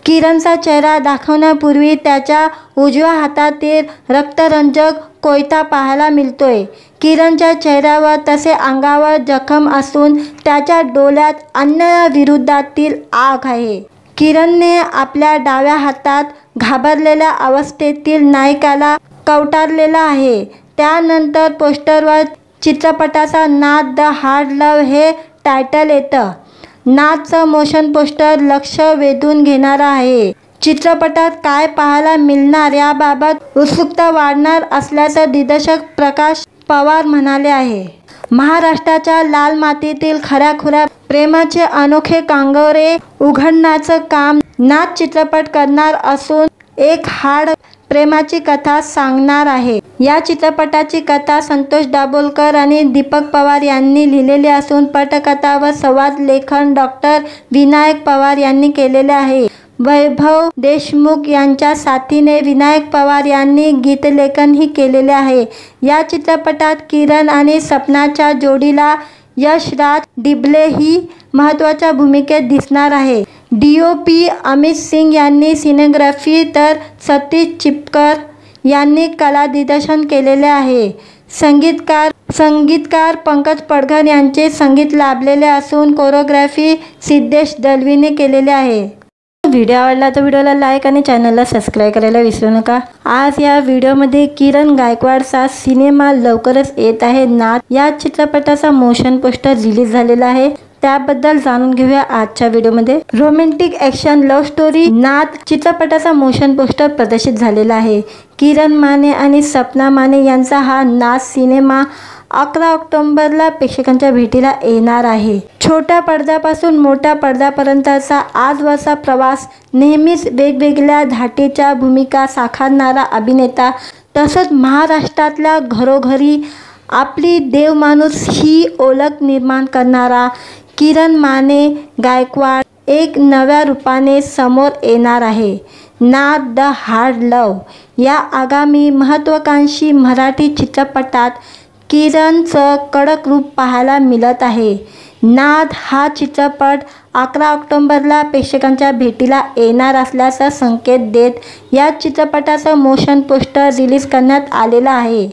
किरणचा चेहरा दाखवण्यापूर्वी त्याच्या उजव्या हातातील रक्तरंजक कोयता पाहायला मिळतोय। किरणच्या चेहऱ्यावर तसे अंगावर जखम असून त्याच्या डोळ्यात अन्यायाविरोधातील आग आहे। किरणने आपल्या डाव्या हातात घाबरलेल्या अवस्थेतील नायकाला कवटारलेला आहे। त्यानंतर पोस्टरवर चित्रपटाचा नाथ द हार्ड लव हे टायटल येतं। नाथचं मोशन पोस्टर लक्ष वेधून घेणारं आहे। चित्रपटात काय पाहायला मिळणार याबाबत उत्सुकता वाढणार असल्याचं दिग्दर्शक प्रकाश पवार म्हणाले आहे। महाराष्ट्राच्या लाल मातीतील खऱ्याखुऱ्या प्रेमाचे अनोखे कांगोरे उघडण्याचं काम नाथ चित्रपट करणार असून एक हार्ड प्रेमाची कथा सांगणार आहे। या चित्रपटाची कथा संतोष दाभोलकर आणि दीपक पवार यांनी लिहिलेली असून पटकथा व संवाद लेखन डॉक्टर विनायक पवार यांनी केलेले आहे। वैभव देशमुख यांच्या साथीने विनायक पवार यांनी गीतलेखनही केलेले आहे। या चित्रपटात किरण आणि सपनाच्या जोडीला यशराज डिबले ही महत्त्वाच्या भूमिकेत दिसणार आहे। DOP अमित सिंग यांनी सिनेग्राफी तर सतीश चिपकर यांनी कला दिग्दर्शन केलेले आहे। संगीतकार पंकज पडघर यांचे संगीत लाभलेले असून कोरिओग्राफी सिद्धेश दलवीने केलेले आहे। व्हिडिओ आवडला तर व्हिडिओला लाईक आणि चॅनलला सबस्क्राईब करायला विसरू नका। आज या व्हिडिओमध्ये किरण गायकवाडचा सिनेमा लवकरच येत आहे नाथ या चित्रपटाचा मोशन पोस्टर रिलीज झालेला आहे। त्याबद्दल जाणून घेऊया आजच्या व्हिडिओमध्ये। रोमॅन्टिक ॲक्शन लव्ह स्टोरी नाथ चित्रपटाचा मोशन पोस्टर प्रदर्शित झालेला आहे। किरण माने आणि सपना माने यांचा हा नाथ सिनेमा 11 ऑक्टोबरला प्रेक्षकांच्या भेटीला येणार आहे। छोट्या पडद्यापासून मोठ्या पडद्यापर्यंतचा आजवरचा प्रवास नेहमीच वेगवेगळ्या धाटीच्या भूमिका साकारणारा अभिनेता तसंच महाराष्ट्रातल्या घरोघरी आपली देवमाणूस ही ओळख निर्माण करणारा किरण माने गायकवाड एक नव्या रूपाने समोर येणार आहे। नाथ द हार्ड लव या आगामी महत्त्वाकांक्षी मराठी चित्रपटात किरणचं कडक रूप पाहायला मिळत आहे। नाथ हा चित्रपट 11 ऑक्टोबरला प्रेक्षकांच्या भेटीला येणार असल्याचा संकेत देत या चित्रपटाचं मोशन पोस्टर रिलीज करण्यात आलेलं आहे।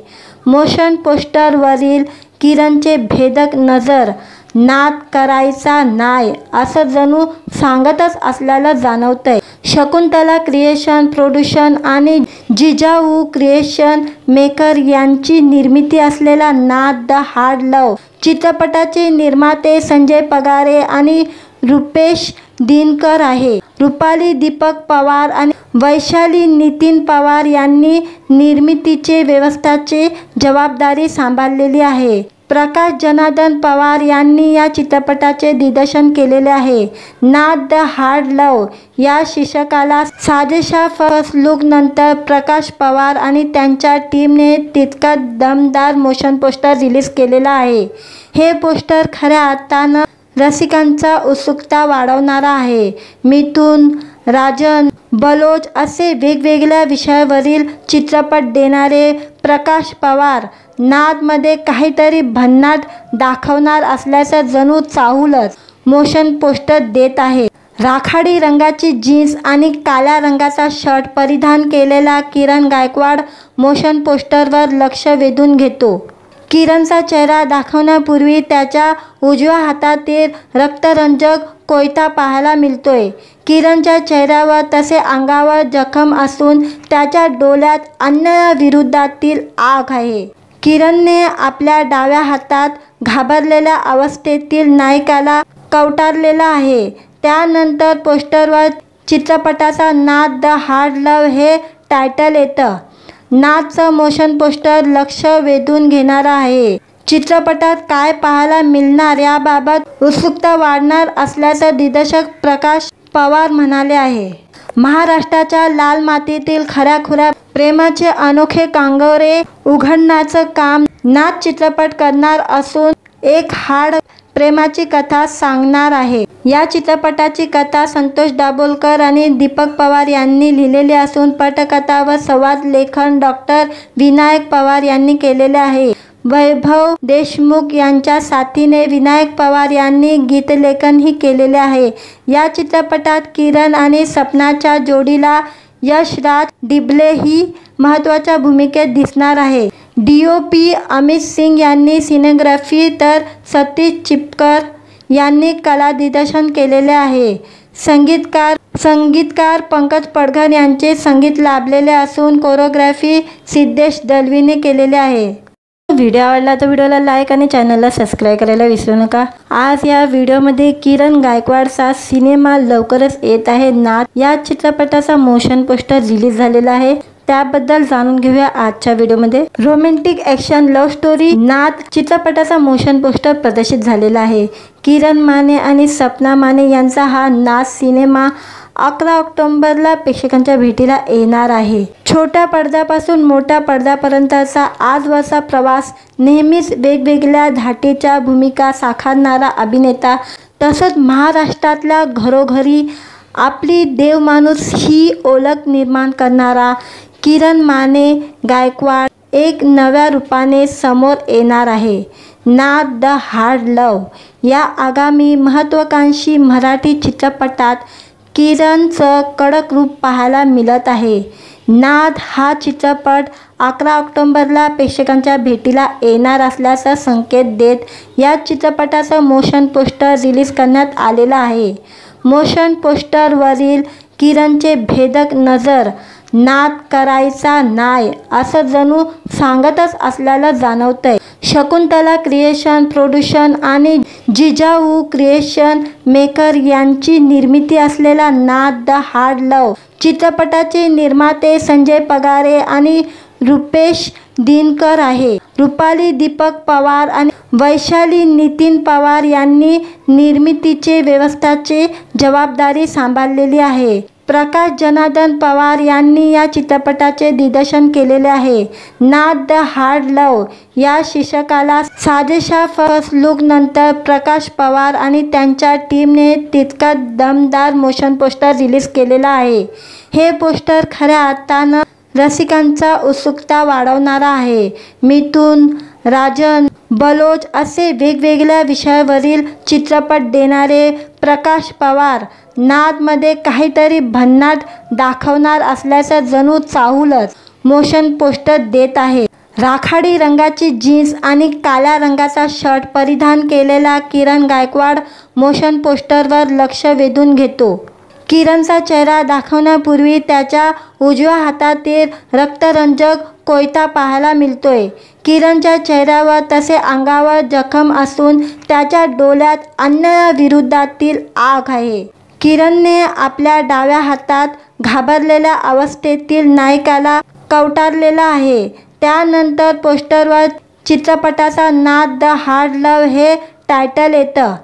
मोशन पोस्टरवरील किरणचे भेदक नजर नाथ करायचा नाय असं जणू सांगतच असल्याला जाणवतंय। शकुंतला क्रिएशन प्रोडक्शन आणि जिजाऊ क्रिएशन मेकर यांची निर्मिती असलेला नाथ द हार्ड लव चित्रपटाचे निर्माते संजय पगारे आणि रुपेश दिनकर आहे। रुपाली दीपक पवार आणि वैशाली नितीन पवार यांनी निर्मितीचे व्यवस्थापनाची जबाबदारी सांभाळलेली आहे। प्रकाश जनार्दन पवार यांनी या चित्रपटाचे दिग्दर्शन केलेले आहे। नाथ द हार्ड लव या शीर्षकाला साजेशा फर्स्ट लुक नंतर प्रकाश पवार आणि त्यांच्या टीमने तितका दमदार मोशन पोस्टर रिलीज केलेला आहे। हे पोस्टर खऱ्या अर्थानं रसिकांचा उत्सुकता वाढवणारा आहे। मिथुन, राजन, बलोच असे वेगवेगळ्या विषयावरील चित्रपट देणारे प्रकाश पवार नादमध्ये काहीतरी भन्नाट दाखवणार असल्याचं जणू चाहूलच मोशन पोस्टर देत आहे। राखाडी रंगाची जीन्स आणि काळ्या रंगाचा शर्ट परिधान केलेला किरण गायकवाड मोशन पोस्टरवर लक्ष वेधून घेतो। किरणचा चेहरा दाखवण्यापूर्वी त्याच्या उजव्या हातातील रक्तरंजक कोयता पाहायला मिळतोय। किरणच्या चेहऱ्यावर तसे अंगावर जखम असून त्याच्या डोळ्यात अन्यायाविरोधातील आग आहे। किरणने आपल्या डाव्या हातात घाबरलेल्या अवस्थेतील नायकाला कवटारलेला आहे। त्यानंतर पोस्टरवर चित्रपटाचा नाद द हार्ड लव्ह हे टायटल येतं। नादचं मोशन पोस्टर लक्ष वेधून घेणारं आहे। चित्रपटात काय पाहायला मिळणार याबाबत उत्सुकता वाढणार असल्याचं दिग्दर्शक प्रकाश पवार म्हणाले आहे। महाराष्ट्राच्या लाल मातीतील खऱ्याखुऱ्या प्रेमाचे अनोखे कांगोरे उघडण्याचं काम नाद चित्रपट करणार असून एक हार्ड प्रेमाची कथा सांगणार आहे। या चित्रपटाची कथा संतोष दाभोलकर आणि दीपक पवार यांनी लिहिलेली असून पटकथा व संवाद लेखन डॉक्टर विनायक पवार यांनी केलेले आहे। वैभव देशमुख यांच्या साथीने विनायक पवार यांनी गीतलेखनही केलेले आहे। या चित्रपटात किरण आणि सपनाच्या जोडीला यशराज डिबले ही महत्त्वाच्या भूमिकेत दिसणार आहे। DOP अमित सिंग यांनी सिनेग्राफी तर सतीश चिपकर यांनी कला दिग्दर्शन केलेले आहे। संगीतकार पंकज पडघर यांचे संगीत लाभलेले असून कोरिओग्राफी सिद्धेश दलवीने केलेले आहे। व्हिडिओ आवडला तर व्हिडिओला लाईक आणि चॅनलला सबस्क्राईब करायला विसरू नका। आज या व्हिडिओमध्ये किरण गायकवाडचा सिनेमा लवकरच येत आहे नाद या चित्रपटाचा मोशन पोस्टर रिलीज झालेला आहे। त्याबद्दल जाणून घेऊया आजच्या व्हिडिओमध्ये। रोमॅन्टिक ॲक्शन लव्ह स्टोरी नाद चित्रपटाचा मोशन पोस्टर प्रदर्शित झालेला आहे। किरण माने आणि सपना माने यांचा हा नाद सिनेमा 11 ऑक्टोबरला प्रेक्षकांच्या भेटीला येणार आहे। छोट्या पडद्यापासून मोठ्या पडद्यापर्यंतचा आजवरचा प्रवास नेहमीच वेगवेगळ्या धाटीच्या भूमिका साकारणारा अभिनेता तसंच महाराष्ट्रातल्या घरोघरी आपली देवमाणूस ही ओळख निर्माण करणारा किरण माने गायकवाड एक नव्या रूपाने समोर येणार आहे। नाद द हार्ड लव्ह या आगामी महत्त्वाकांक्षी मराठी चित्रपटात किरणचं कडक रूप पाहायला मिळत आहे। नाद हा चित्रपट 11 ऑक्टोबरला प्रेक्षकांच्या भेटीला येणार असल्याचा संकेत देत या चित्रपटाचं मोशन पोस्टर रिलीज करण्यात आलेलं आहे। मोशन पोस्टरवरील किरणचे भेदक नजर नाद करायचा नाय असं जणू सांगतच असल्याला जाणवतंय। शकुंतला क्रिएशन प्रोडक्शन आणि जिजाऊ क्रिएशन मेकर यांची निर्मिती असलेला नाद द हार्ड लव्ह चित्रपटाचे निर्माते संजय पगारे आणि रुपेश दिनकर आहे। रुपाली दीपक पवार आणि वैशाली नितीन पवार यांनी निर्मितीचे व्यवस्थापनाची जबाबदारी सांभाळलेली आहे। प्रकाश जनार्दन पवार यांनी या चित्रपटाचे दिग्दर्शन केलेले आहे। नाद द हार्ड लव्ह या शीर्षकाला साजेशा फर्स्ट लुक नंतर प्रकाश पवार आणि त्यांच्या टीमने तितका दमदार मोशन पोस्टर रिलीज केलेला आहे। हे पोस्टर खऱ्या अर्थानं रसिकांचा उत्सुकता वाढवणारा आहे। मिथुन राजन बलोच असे वेगवेगळ्या विषयावरील चित्रपट देणारे प्रकाश पवार नादमध्ये काहीतरी भन्नाट दाखवणार असल्याचं जणू चाहूलच मोशन पोस्टर देत आहे। राखाडी रंगाची जीन्स आणि काळ्या रंगाचा शर्ट परिधान केलेला किरण गायकवाड मोशन पोस्टरवर लक्ष वेधून घेतो। किरणचा चेहरा दाखवण्यापूर्वी त्याच्या उजव्या हातातील रक्तरंजक कोयता पाहायला मिळतोय। किरणच्या चेहऱ्यावर तसे अंगावर जखम असून त्याच्या डोळ्यात अन्यायाविरोधातील आग आहे। किरणने आपल्या डाव्या हातात घाबरलेल्या अवस्थेतील नायकाला कवटारलेला आहे। त्यानंतर पोस्टरवर चित्रपटाचा नाद द हार्ड लव्ह हे टायटल येतं।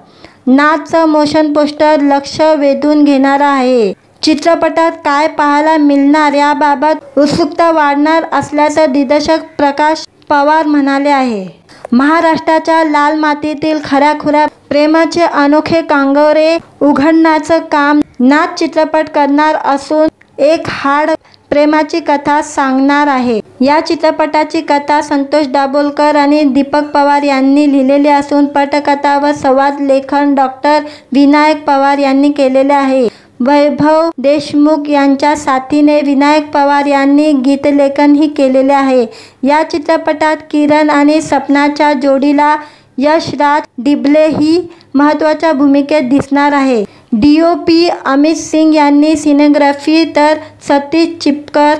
नादचं मोशन पोस्टर लक्ष वेधून घेणारं आहे। चित्रपटात काय पाहायला मिळणार याबाबत उत्सुकता वाढणार असल्याचं दिग्दर्शक प्रकाश पवार म्हणाले आहे। महाराष्ट्राच्या लाल मातीतील खऱ्याखुऱ्या प्रेमाचे अनोखे कांगोरे उघडण्याचं काम नाद चित्रपट करणार असून एक हार्ड प्रेमाची कथा सांगणार आहे। या चित्रपटाची कथा संतोष दाभोलकर आणि दीपक पवार यांनी लिहिलेली असून पटकथा व संवाद लेखन डॉक्टर विनायक पवार यांनी केलेले आहे। वैभव देशमुख यांच्या साथीने विनायक पवार यांनी गीतलेखनही केलेले आहे। या चित्रपटात किरण आणि सपनाच्या जोडीला यशराज डिबले ही महत्त्वाच्या भूमिकेत दिसणार आहे। DOP अमित सिंग यांनी सिनेग्राफी तर सतीश चिपकर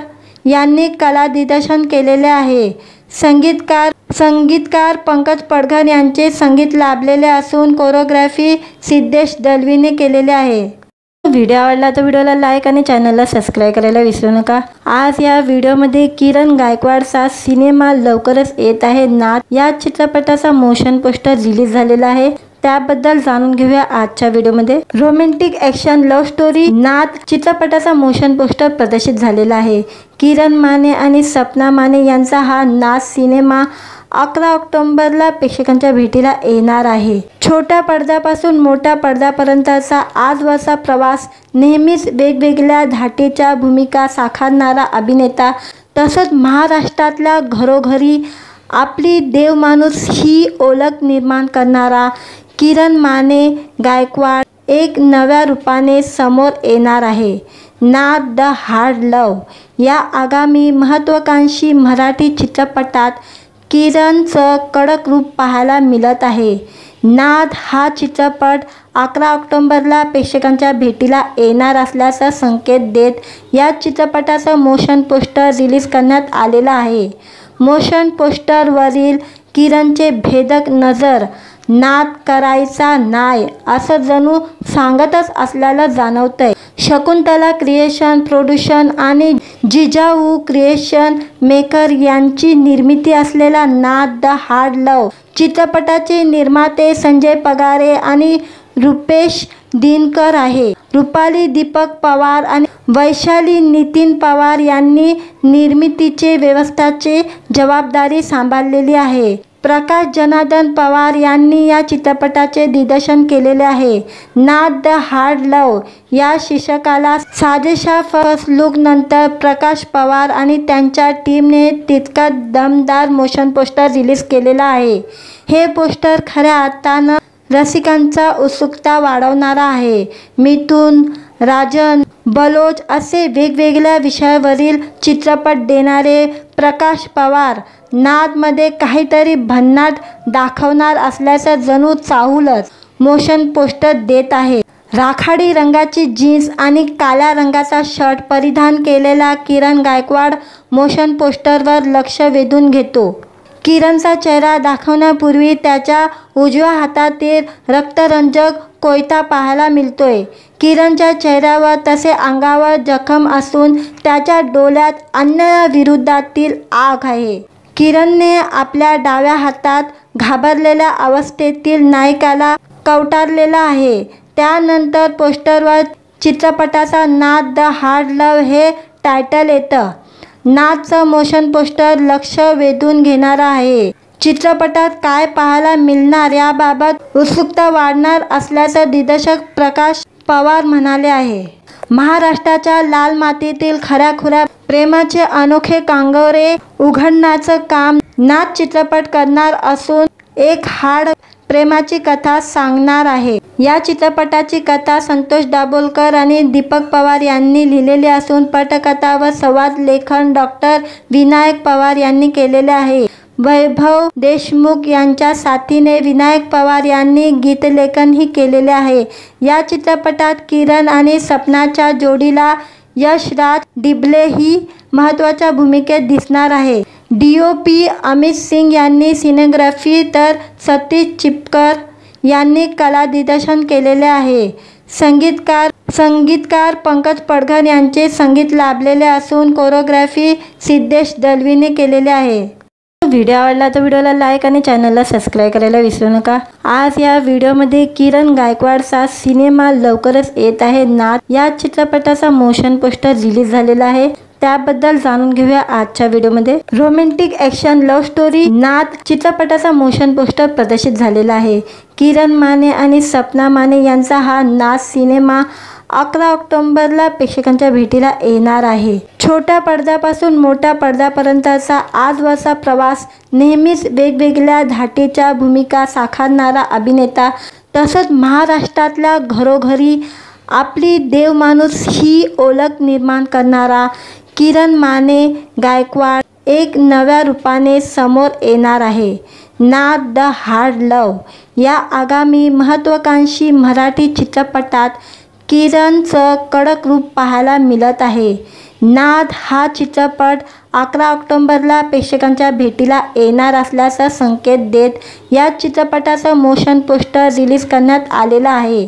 यांनी कला दिग्दर्शन केलेले आहे। संगीतकार पंकज पडघन यांचे संगीत लाभलेले असून कोरिओग्राफी सिद्धेश दलवीने केलेले आहे। व्हिडिओ आवडला तर व्हिडिओला लाईक आणि चॅनलला सबस्क्राईब करायला विसरू नका। आज या व्हिडिओमध्ये किरण गायकवाडचा सिनेमा लवकरच येत आहे नाथ या चित्रपटाचा मोशन पोस्टर रिलीज झालेला आहे, त्याबद्दल जाणून घेऊया आजच्या व्हिडिओमध्ये। रोमॅन्टिक ॲक्शन लव्ह स्टोरी नाथ चित्रपटाचा मोशन पोस्टर प्रदर्शित झालेला आहे। किरण माने आणि सपना माने यांचा हा नाथ सिनेमा 11 ऑक्टोबरला प्रेक्षकांच्या भेटीला येणार आहे। छोट्या पडद्यापासून मोठ्या पडद्यापर्यंतचा आजवरचा प्रवास, नेहमीच वेगवेगळ्या धाटीच्या भूमिका साकारणारा अभिनेता, तसंच महाराष्ट्रातल्या घरोघरी आपली देवमाणूस ही ओळख निर्माण करणारा किरण माने गायकवाड एक नव्या रूपाने समोर येणार आहे। नाथ द हार्ड लव्ह या आगामी महत्त्वाकांक्षी मराठी चित्रपटात किरणचं कडक रूप पाहायला मिळत आहे। नाथ हा चित्रपट 11 ऑक्टोबरला प्रेक्षकांच्या भेटीला येणार असल्याचा संकेत देत या चित्रपटाचं मोशन पोस्टर रिलीज करण्यात आलेलं आहे। मोशन पोस्टरवरील किरणचे भेदक नजर नाथ करायचा नाही असं जणू सांगतच असल्याला जाणवतंय। शकुंतला क्रिएशन प्रोडक्शन आणि जिजाऊ क्रिएशन मेकर यांची निर्मिती असलेला नाथ द हार्ड लव्ह चित्रपटाचे निर्माते संजय पगारे आणि रुपेश दिनकर आहे। रुपाली दीपक पवार आणि वैशाली नितीन पवार यांनी निर्मितीचे व्यवस्थापनाची जबाबदारी सांभाळलेली आहे। प्रकाश जनार्दन पवार यांनी या चित्रपटाचे दिग्दर्शन केलेले आहे। नाथ द हार्ड लव्ह या शीर्षकाला साजेशा फर्स्ट लुक नंतर प्रकाश पवार आणि त्यांच्या टीमने तितका दमदार मोशन पोस्टर रिलीज केलेला आहे। हे पोस्टर खऱ्या अर्थानं रसिकांचा उत्सुकता वाढवणारा आहे। मिथुन, राजन, बलोच असे वेगवेगळ्या विषयावरील चित्रपट देणारे प्रकाश पवार नाथमध्ये काहीतरी भन्नाट दाखवणार असल्याचं जणू चाहूलच मोशन पोस्टर देत आहे। राखाडी रंगाची जीन्स आणि काळ्या रंगाचा शर्ट परिधान केलेला किरण गायकवाड मोशन पोस्टरवर लक्ष वेधून घेतो। किरणचा चेहरा दाखवण्यापूर्वी त्याच्या उजव्या हातातील रक्तरंजक कोयता पाहायला मिळतोय। किरणच्या चेहऱ्यावर तसे अंगावर जखम असून त्याच्या डोळ्यात अन्यायाविरोधातील आग आहे। किरणने आपल्या डाव्या हातात घाबरलेल्या अवस्थेतील नायकाला कवटारलेला आहे। त्यानंतर पोस्टरवर चित्रपटाचा नाथ द हार्ड लव्ह हे टायटल येतं। नाथचं मोशन पोस्टर लक्ष वेधून घेणारं आहे। चित्रपटात काय पाहायला मिळणार याबाबत उत्सुकता वाढणार असल्याचं दिग्दर्शक प्रकाश पवार म्हणाले आहे। महाराष्ट्राच्या लाल मातीतील खऱ्याखुऱ्या प्रेमाचे अनोखे कांगोरे उघडण्याचं काम नाथ चित्रपट करणार असून एक हार्ड प्रेमाची कथा सांगणार आहे। या चित्रपटाची कथा संतोष दाभोलकर आणि दीपक पवार यांनी लिहिलेली असून पटकथा व संवाद लेखन डॉक्टर विनायक पवार यांनी केलेले आहे। वैभव देशमुख यांच्या साथीने विनायक पवार यांनी गीतलेखनही केलेले आहे। या चित्रपटात किरण आणि सपनाच्या जोडीला यशराज डिबले ही महत्त्वाच्या भूमिकेत दिसणार आहे। DOP अमित सिंग यांनी सिनेग्राफी तर सतीश चिपकर यांनी कला दिग्दर्शन केलेले आहे। संगीतकार पंकज पडघन यांचे संगीत लाभलेले असून कोरिओग्राफी सिद्धेश दलवीने केलेले आहे। व्हिडिओ आवडला तर व्हिडिओला लाईक आणि चॅनलला सबस्क्राईब करायला विसरू नका। आज या व्हिडिओमध्ये किरण गायकवाडचा सिनेमा लवकरच येत आहे नाथ या चित्रपटाचा मोशन पोस्टर रिलीज झालेला आहे, त्याबद्दल जाणून घेऊया आजच्या व्हिडिओमध्ये। रोमॅन्टिक ॲक्शन लव्ह स्टोरी नाथ चित्रपटाचा मोशन पोस्टर प्रदर्शित झालेला आहे। किरण माने आणि सपना माने यांचा हा नाथ सिनेमा 11 ऑक्टोबरला प्रेक्षकांच्या भेटीला येणार आहे। छोट्या पडद्यापासून मोठ्या पडद्यापर्यंतचा आजवरचा प्रवास, नेहमीच वेगवेगळ्या धाटीच्या भूमिका साकारणारा अभिनेता, तसंच महाराष्ट्रातल्या घरोघरी आपली देवमाणूस ही ओळख निर्माण करणारा किरण माने गायकवाड एक नव्या रूपाने समोर येणार आहे। नाथ द हार्ड लव्ह या आगामी महत्त्वाकांक्षी मराठी चित्रपटात किरणचं कडक रूप पाहायला मिळत आहे। नाद हा चित्रपट 11 ऑक्टोबरला प्रेक्षकांच्या भेटीला येणार असल्याचा संकेत देत या चित्रपटाचं मोशन पोस्टर रिलीज करण्यात आलेलं आहे।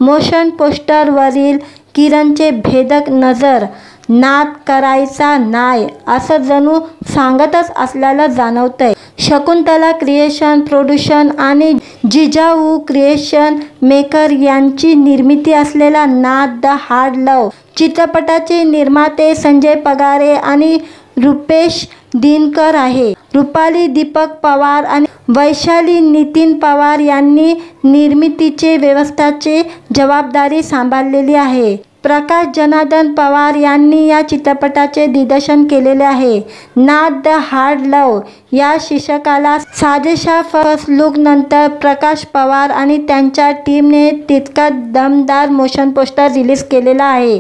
मोशन पोस्टरवरील किरणचे भेदक नजर नाद करायचा नाही असं जणू सांगतच असल्याला जाणवतंय। शकुंतला क्रिएशन प्रोडक्शन आणि जिजाऊ क्रिएशन मेकर यांची निर्मिती असलेला नाद द हार्ड लव्ह चित्रपटाचे निर्माते संजय पगारे आणि रुपेश दिनकर आहे। रुपाली दीपक पवार आणि वैशाली नितीन पवार यांनी निर्मितीचे व्यवस्थापनाची जबाबदारी सांभाळलेली आहे। प्रकाश जनार्दन पवार यांनी या चित्रपटाचे दिग्दर्शन केलेले आहे। नाद द हार्ड लव्ह या शीर्षकाला साजेशा फर्स्ट लुक नंतर प्रकाश पवार आणि त्यांच्या टीमने तितका दमदार मोशन पोस्टर रिलीज केलेला आहे।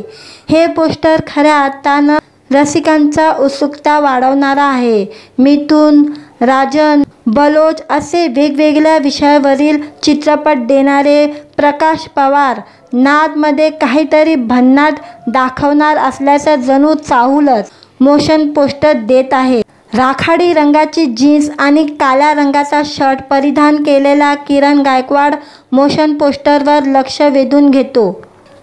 हे पोस्टर खऱ्या अर्थानं रसिकांचा उत्सुकता वाढवणारा आहे। मिथुन, राजन, बलोच असे वेगवेगळ्या विषयावरील चित्रपट देणारे प्रकाश पवार नादमध्ये काहीतरी भन्नाट दाखवणार असल्याचं जणू चाहूलच मोशन पोस्टर देत आहे। राखाडी रंगाची जीन्स आणि काळ्या रंगाचा शर्ट परिधान केलेला किरण गायकवाड मोशन पोस्टरवर लक्ष वेधून घेतो।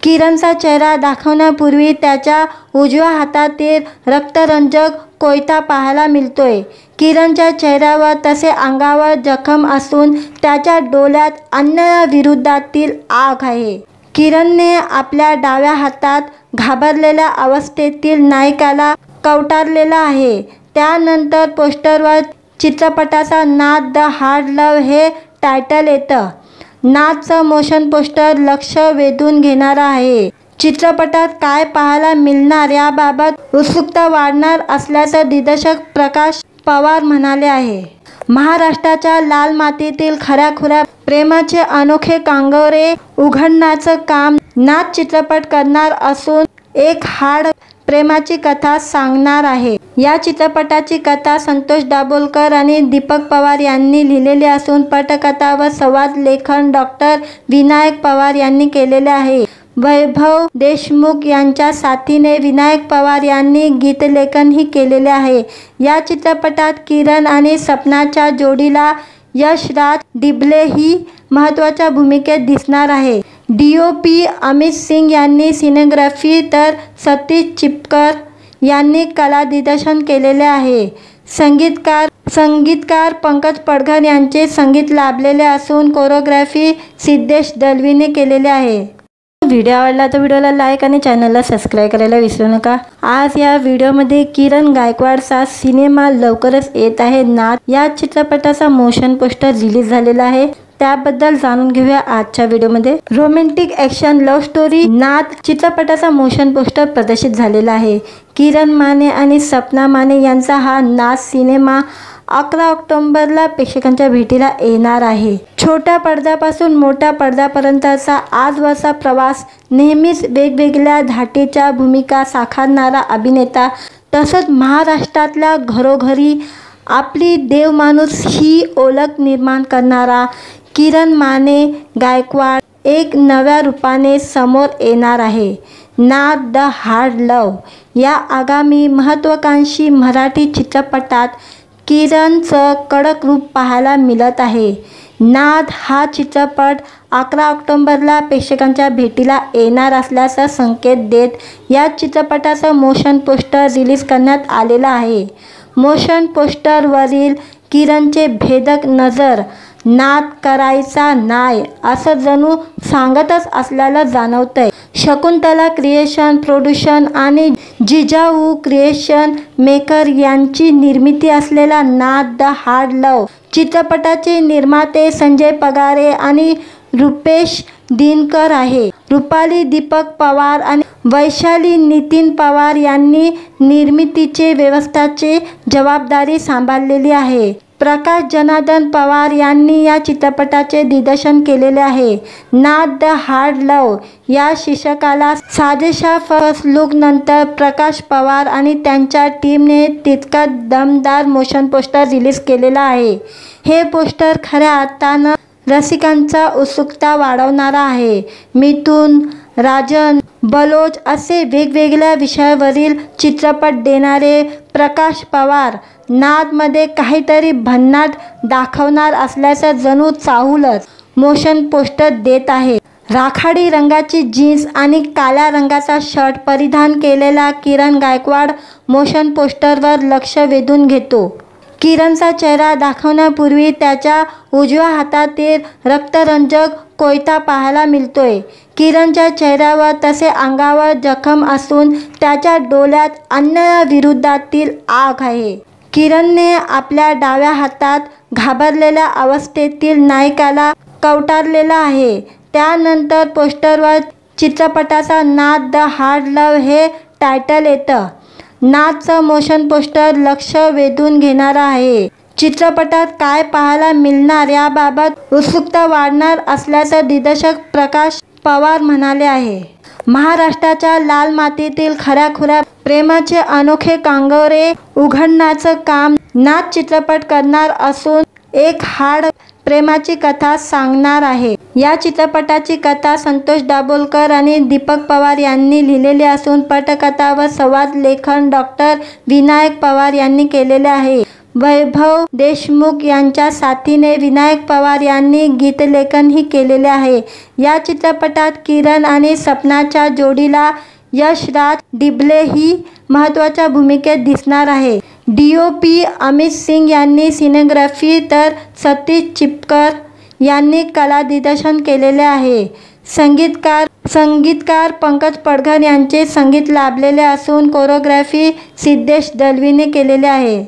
किरणचा चेहरा दाखवण्यापूर्वी त्याच्या उजव्या हातातील रक्तरंजक कोयता पाहायला मिळतोय। किरणच्या चेहऱ्यावर तसे अंगावर जखम असून त्याच्या डोळ्यात अन्यायाविरोधातील आग आहे। किरणने आपल्या डाव्या हातात घाबरलेल्या अवस्थेतील नायकाला कवटारलेला आहे। त्यानंतर पोस्टरवर चित्रपटाचा नाद द हार्ड लव्ह हे टायटल येतं। नादचं मोशन पोस्टर लक्ष वेधून घेणारं आहे। चित्रपटात काय पाहायला मिळणार याबाबत उत्सुकता वाढणार असल्याचं दिग्दर्शक प्रकाश पवार म्हणाले आहे। महाराष्ट्राच्या लाल मातीतील खऱ्याखुऱ्या प्रेमाचे अनोखे कांगोरे उघडण्याचं काम नाद चित्रपट करणार असून एक हार्ड प्रेमाची कथा सांगणार आहे। या चित्रपटाची कथा संतोष दाभोलकर आणि दीपक पवार यांनी लिहिलेली असून पटकथा व संवाद लेखन डॉक्टर विनायक पवार यांनी केलेले आहे। वैभव देशमुख यांच्या साथीने विनायक पवार यांनी गीतलेखनही केलेले आहे। या चित्रपटात किरण आणि सपनाच्या जोडीला यशराज डिबले ही महत्त्वाच्या भूमिकेत दिसणार आहे। DOP अमित सिंग यांनी सिनेग्राफी तर सतीश चिपकर यांनी कला दिग्दर्शन केलेले आहे। संगीतकार पंकज पडघर यांचे संगीत लाभलेले असून कोरिओग्राफी सिद्धेश दलवीने केलेले आहे। व्हिडिओ आवडला तर व्हिडिओला लाईक आणि चॅनलला सबस्क्राईब करायला विसरू नका। आज या व्हिडिओमध्ये किरण गायकवाडचा सिनेमा लवकरच येत आहे नाद या चित्रपटाचा मोशन पोस्टर रिलीज झालेला आहे। त्याबद्दल जाणून घेऊया आजच्या व्हिडिओमध्ये। रोमॅन्टिक ॲक्शन लव्ह स्टोरी नाद चित्रपटाचा मोशन पोस्टर प्रदर्शित झालेला आहे। किरण माने आणि सपना माने यांचा हा नाद सिनेमा 11 ऑक्टोबरला प्रेक्षकांच्या भेटीला येणार आहे। छोट्या पडद्यापासून मोठ्या पडद्यापर्यंतचा आजवरचा प्रवास नेहमीच वेगवेगळ्या धाटीच्या भूमिका साकारणारा अभिनेता तसंच महाराष्ट्रातल्या घरोघरी आपली देवमाणूस ही ओळख निर्माण करणारा किरण माने गायकवाड एक नव्या रूपाने समोर येणार आहे। नाद द हार्ड लव्ह या आगामी महत्त्वाकांक्षी मराठी चित्रपटात किरणचं कडक रूप पाहायला मिळत आहे। नाद हा चित्रपट 11 ऑक्टोबरला प्रेक्षकांच्या भेटीला येणार असल्याचा संकेत देत या चित्रपटाचं मोशन पोस्टर रिलीज करण्यात आलेलं आहे। मोशन पोस्टरवरील किरणचे भेदक नजर नाद करायचा नाही असं जणू सांगतच असल्याला जाणवतंय। शकुंतला क्रिएशन प्रोडक्शन आणि जिजाऊ क्रिएशन मेकर यांची निर्मिती असलेला नाद द हार्ड लव्ह चित्रपटाचे निर्माते संजय पगारे आणि रुपेश दिनकर आहे। रुपाली दीपक पवार आणि वैशाली नितीन पवार यांनी निर्मितीचे व्यवस्थापनाची जबाबदारी सांभाळलेली आहे। प्रकाश जनार्दन पवार यांनी या चित्रपटाचे दिग्दर्शन केलेले आहे। नाद द हार्ड लव्ह या शीर्षकाला साजेशा फर्स्ट लुक नंतर प्रकाश पवार आणि त्यांच्या टीमने तितका दमदार मोशन पोस्टर रिलीज केलेला आहे। हे पोस्टर खऱ्या अर्थानं रसिकांचा उत्सुकता वाढवणारा आहे। मिथुन, राजन, बलोच असे वेगवेगळ्या विषयावरील चित्रपट देणारे प्रकाश पवार नादमध्ये काहीतरी भन्नाट दाखवणार असल्याचं जणू चाहूलच मोशन पोस्टर देत आहे। राखाडी रंगाची जीन्स आणि काळ्या रंगाचा शर्ट परिधान केलेला किरण गायकवाड मोशन पोस्टरवर लक्ष वेधून घेतो। किरणचा चेहरा दाखवण्यापूर्वी त्याच्या उजव्या हातातील रक्तरंजक कोयता पाहायला मिळतोय। किरणच्या चेहऱ्यावर तसे अंगावर जखम असून त्याच्या डोळ्यात अन्यायाविरोधातील आग आहे। किरणने आपल्या डाव्या हातात घाबरलेल्या अवस्थेतील नायकाला कवटारलेला आहे। त्यानंतर पोस्टरवर चित्रपटाचा नाद द हार्ड लव्ह हे टायटल येतं। नादचं मोशन पोस्टर लक्ष वेधून घेणारं आहे। चित्रपटात काय पाहायला मिळणार याबाबत उत्सुकता वाढणार असल्याचं दिग्दर्शक प्रकाश पवार म्हणाले आहे। महाराष्ट्राच्या लाल मातीतील खऱ्याखुऱ्या प्रेमाचे अनोखे कांगोरे उघडण्याचं काम नाद चित्रपट करणार असून एक हार्ड प्रेमाची कथा सांगणार आहे। या चित्रपटाची कथा संतोष दाभोलकर आणि दीपक पवार यांनी लिहिलेली असून पटकथा व संवाद लेखन डॉक्टर विनायक पवार यांनी केलेले आहे। वैभव देशमुख यांच्या साथीने विनायक पवार यांनी गीतलेखनही केलेले आहे। या चित्रपटात किरण आणि सपनाच्या जोडीला यशराज डिबले ही महत्त्वाच्या भूमिकेत दिसणार आहे। DOP अमित सिंग यांनी सिनेग्राफी तर सतीश चिपकर यांनी कला दिग्दर्शन केलेले आहे। संगीतकार पंकज पडघर यांचे संगीत लाभलेले असून कोरिओग्राफी सिद्धेश दलवीने केलेले आहे।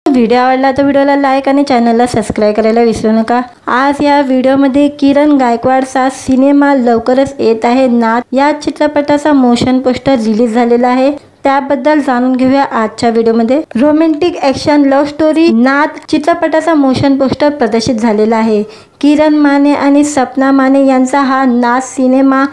व्हिडिओ आवडला तर व्हिडिओला लाईक आणि चॅनलला सबस्क्राईब करायला विसरू नका। आज या व्हिडिओमध्ये किरण गायकवाडचा सिनेमा लवकरच येत आहे नाद या चित्रपटाचा मोशन पोस्टर रिलीज झालेला आहे। त्याबद्दल जाणून घेऊया आजच्या व्हिडिओमध्ये। रोमॅन्टिक ॲक्शन लव्ह स्टोरी नाद चित्रपटाचा मोशन पोस्टर प्रदर्शित झालेला आहे। किरण माने आणि सपना माने यांचा हा नाद सिनेमा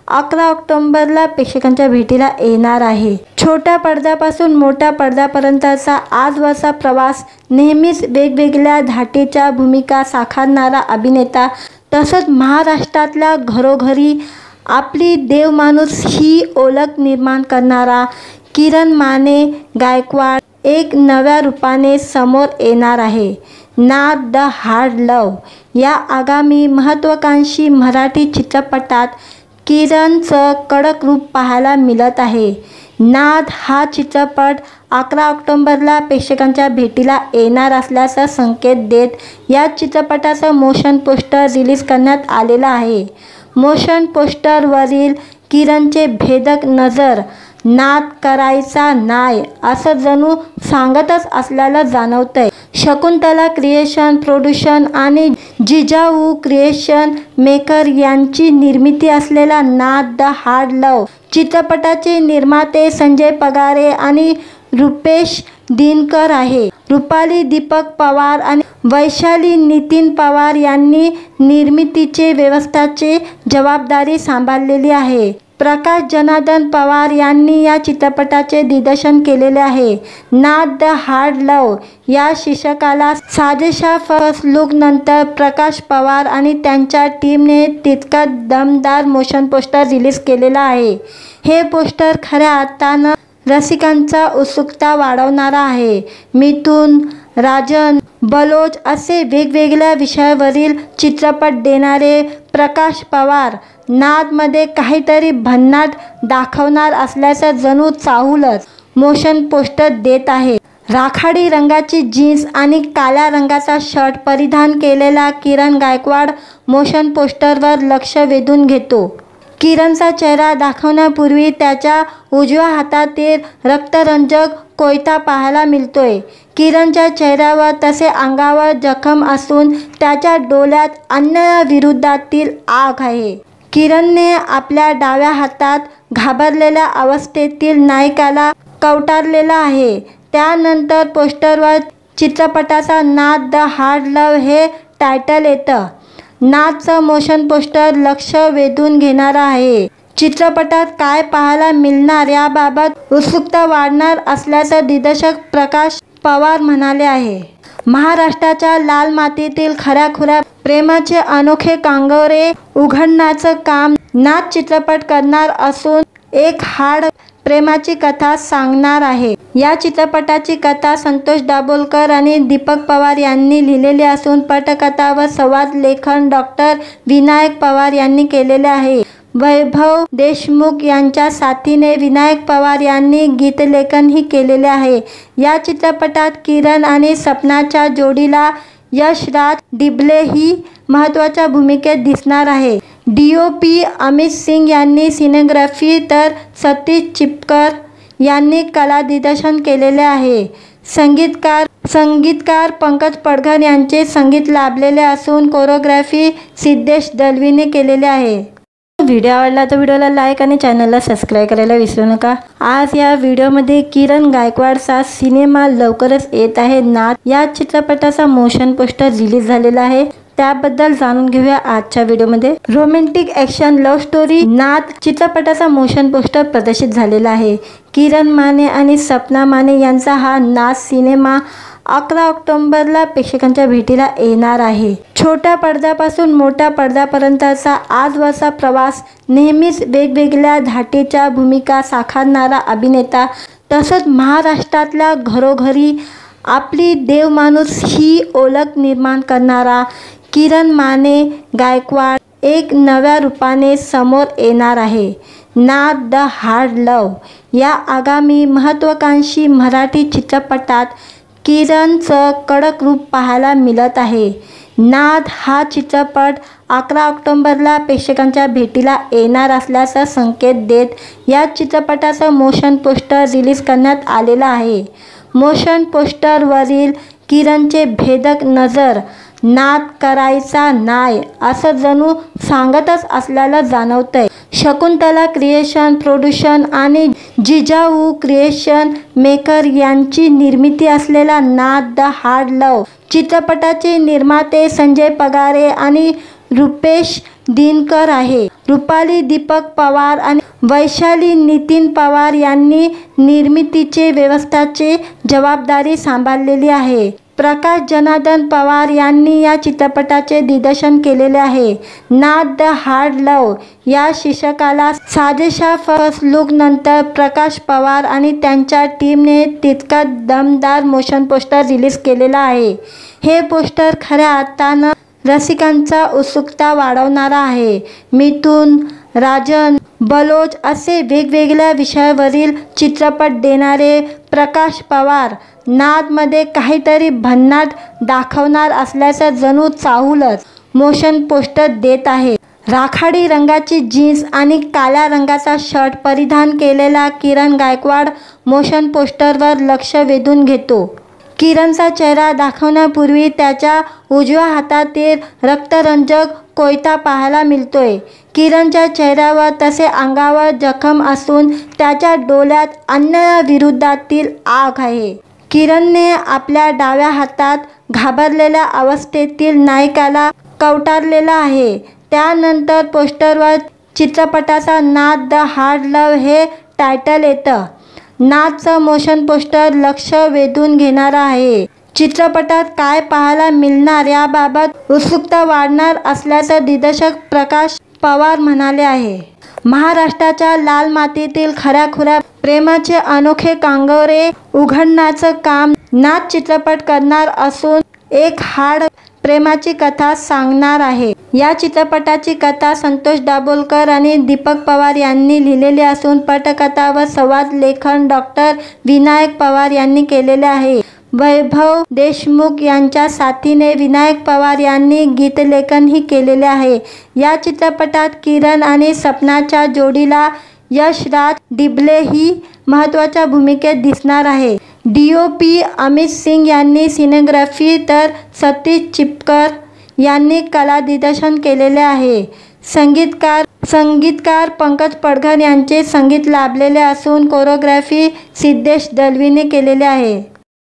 11 ऑक्टोबरला प्रेक्षकांच्या भेटीला येणार आहे। छोट्या पडद्यापासून मोठ्या पडद्यापर्यंतचा आजवरचा प्रवास नेहमीच वेगवेगळ्या धाटीच्या भूमिका साकारणारा अभिनेता तसंच महाराष्ट्रातल्या घरोघरी आपली देवमाणूस ही ओळख निर्माण करणारा किरण माने गायकवाड एक नव्या रूपाने समोर येणार आहे। नाद द हार्ड लव्ह या आगामी महत्त्वाकांक्षी मराठी चित्रपटात किरणचं कडक रूप पाहायला मिळत आहे। नाद हा चित्रपट 11 ऑक्टोबरला प्रेक्षकांच्या भेटीला येणार असल्याचा संकेत देत या चित्रपटाचं मोशन पोस्टर रिलीज करण्यात आलेलं आहे। मोशन पोस्टरवरील किरणचे भेदक नजर नाद करायचा नाय असं जणू सांगतच असल्याला जाणवतंय। शकुंतला क्रिएशन प्रोडक्शन आणि जिजाऊ क्रिएशन मेकर यांची निर्मिती असलेला नाद द हार्ड लव्ह चित्रपटाचे निर्माते संजय पगारे आणि रुपेश दिनकर आहे। रुपाली दीपक पवार आणि वैशाली नितीन पवार यांनी निर्मितीचे व्यवस्थाची जबाबदारी सांभाळलेली आहे। प्रकाश जनार्दन पवार यांनी या चित्रपटाचे दिग्दर्शन केलेले आहे। नाद द हार्ड लव्ह या शीर्षकाला साजेशा फर्स्ट लुक नंतर प्रकाश पवार आणि त्यांच्या टीमने तितका दमदार मोशन पोस्टर रिलीज केलेला आहे। हे पोस्टर खऱ्या अर्थानं रसिकांचा उत्सुकता वाढवणारा आहे। मिथुन, राजन, बलोच असे वेगवेगळ्या विषयावरील चित्रपट देणारे प्रकाश पवार नादमध्ये काहीतरी भन्नाट दाखवणार असल्याचं जणू चाहूलच मोशन पोस्टर देत आहे। राखाडी रंगाची जीन्स आणि काळ्या रंगाचा शर्ट परिधान केलेला किरण गायकवाड मोशन पोस्टरवर लक्ष वेधून घेतो। किरणचा चेहरा दाखवण्यापूर्वी त्याच्या उजव्या हातातील रक्तरंजक कोयता पाहायला मिळतोय। किरणच्या चेहऱ्यावर तसे अंगावर जखम असून त्याच्या डोळ्यात अन्यायाविरोधातील आग आहे। किरणने आपल्या डाव्या हातात घाबरलेल्या अवस्थेतील नायकाला कवटारलेला आहे। त्यानंतर पोस्टरवर चित्रपटाचा नाद द हार्ड लव्ह हे टायटल येतं। नादचं मोशन पोस्टर लक्ष वेधून घेणारं आहे। चित्रपटात काय पाहायला मिळणार याबाबत उत्सुकता वाढणार असल्याचं दिग्दर्शक प्रकाश पवार म्हणाले आहे। महाराष्ट्राच्या लाल मातीतील खऱ्याखुऱ्या प्रेमाचे अनोखे कांगोरे उघडण्याचं काम नाद चित्रपट करणार असून एक हाड प्रेमाची कथा सांगणार आहे। या चित्रपटाची कथा संतोष दाभोलकर आणि दीपक पवार यांनी लिहिलेली असून पटकथा व संवाद लेखन डॉक्टर विनायक पवार यांनी केलेले आहे। वैभव देशमुख यांच्या साथीने विनायक पवार यांनी गीतलेखनही केलेले आहे। या चित्रपटात किरण आणि सपनाच्या जोडीला यशराज डिबले ही महत्त्वाच्या भूमिकेत दिसणार आहे। DOP अमित सिंग यांनी सिनेग्राफी तर सतीश चिपकर यांनी कला दिग्दर्शन केलेले आहे। संगीतकार पंकज पडघर यांचे संगीत लाभलेले असून कोरिओग्राफी सिद्धेश दलवीने केलेले आहे। व्हिडिओ आवडला तर व्हिडिओला लाईक आणि चॅनलला सबस्क्राईब करायला विसरू नका। आज या व्हिडिओमध्ये किरण गायकवाडचा सिनेमा लवकरच येत आहे नाथ या चित्रपटाचा मोशन पोस्टर रिलीज झालेला आहे, त्याबद्दल जाणून घेऊया आजच्या व्हिडिओमध्ये। रोमॅन्टिक ॲक्शन लव्ह स्टोरी नाथ चित्रपटाचा मोशन पोस्टर प्रदर्शित झालेला आहे। किरण माने आणि सपना माने यांचा हा नाथ सिनेमा 11 ऑक्टोबरला प्रेक्षकांच्या भेटीला येणार आहे। छोट्या पडद्यापासून मोठ्या पडद्यापर्यंतचा आजवरचा प्रवास नेहमीच वेगवेगळ्या धाटीच्या भूमिका साकारणारा अभिनेता तसंच महाराष्ट्रातल्या घरोघरी आपली देवमाणूस ही ओळख निर्माण करणारा किरण माने गायकवाड एक नव्या रूपाने समोर येणार आहे। नाथ द हार्ड लव्ह या आगामी महत्त्वाकांक्षी मराठी चित्रपटात किरणचं कडक रूप पाहायला मिळत आहे। नाथ हा चित्रपट 11 ऑक्टोबरला प्रेक्षकांच्या भेटीला येणार असल्याचा संकेत देत या चित्रपटाचं मोशन पोस्टर रिलीज करण्यात आलेलं आहे। मोशन पोस्टरवरील किरणचे भेदक नजर नाथ करायचा नाय असं जणू सांगतच असल्याला जाणवतंय। शकुंतला क्रिएशन प्रोडक्शन आणि जिजाऊ क्रिएशन मेकर यांची निर्मिती असलेला नाथ द हार्ड लव्ह चित्रपटाचे निर्माते संजय पगारे आणि रुपेश दिनकर आहे। रुपाली दीपक पवार आणि वैशाली नितीन पवार यांनी निर्मितीचे व्यवस्थाची जबाबदारी सांभाळलेली आहे। प्रकाश जनार्दन पवार यांनी या चित्रपटाचे दिग्दर्शन केलेले आहे। नाथ द हार्ड लव्ह या शीर्षकाला साजेशा फर्स्ट लुक नंतर प्रकाश पवार आणि त्यांच्या टीमने तितका दमदार मोशन पोस्टर रिलीज केलेला आहे। हे पोस्टर खऱ्या अर्थानं रसिकांचा उत्सुकता वाढवणारा आहे। मिथुन राजन बलोच असे वेगवेगळ्या विषयावरील चित्रपट देणारे प्रकाश पवार नाथमध्ये काहीतरी भन्नाट दाखवणार असल्याचं जणू चाहूलच मोशन पोस्टर देत आहे। राखाडी रंगाची जीन्स आणि काळ्या रंगाचा शर्ट परिधान केलेला किरण गायकवाड मोशन पोस्टरवर लक्ष वेधून घेतो। किरणचा चेहरा दाखवण्यापूर्वी त्याच्या उजव्या हातातील रक्तरंजक कोयता पाहायला मिळतोय। किरणच्या चेहऱ्यावर तसे अंगावर जखम असून त्याच्या डोळ्यात अन्यायाविरोधातील आग आहे। किरणने आपल्या डाव्या हातात घाबरलेल्या अवस्थेतील नायकाला कवटारलेला आहे। त्यानंतर पोस्टरवर चित्रपटाचा नाथ द हार्ड लव्ह हे टायटल येतं। नाथचं मोशन पोस्टर लक्ष वेधून घेणारं आहे। चित्रपटात काय पाहायला मिळणार याबाबत उत्सुकता वाढणार असल्याचं दिग्दर्शक प्रकाश पवार म्हणाले आहे। महाराष्ट्राच्या लाल मातीतील खऱ्याखुऱ्या प्रेमाचे अनोखे कांगोरे उघडण्याचं काम नाथ चित्रपट करणार असून एक हाड प्रेमाची कथा सांगणार आहे। या चित्रपटाची कथा संतोष दाभोलकर आणि दीपक पवार यांनी लिहिलेली असून पटकथा व संवाद लेखन डॉक्टर विनायक पवार यांनी केलेले आहे। वैभव देशमुख यांच्या साथीने विनायक पवार यांनी गीतलेखनही केलेले आहे। या चित्रपटात किरण आणि सपनाच्या जोडीला यशराज डिबले ही महत्त्वाच्या भूमिकेत दिसणार आहे। DOP अमित सिंग यांनी सिनेग्राफी तर सतीश चिपकर यांनी कला दिग्दर्शन केलेले आहे। संगीतकार पंकज पडघर यांचे संगीत लाभलेले असून कोरिओग्राफी सिद्धेश दलवीने केलेले आहे।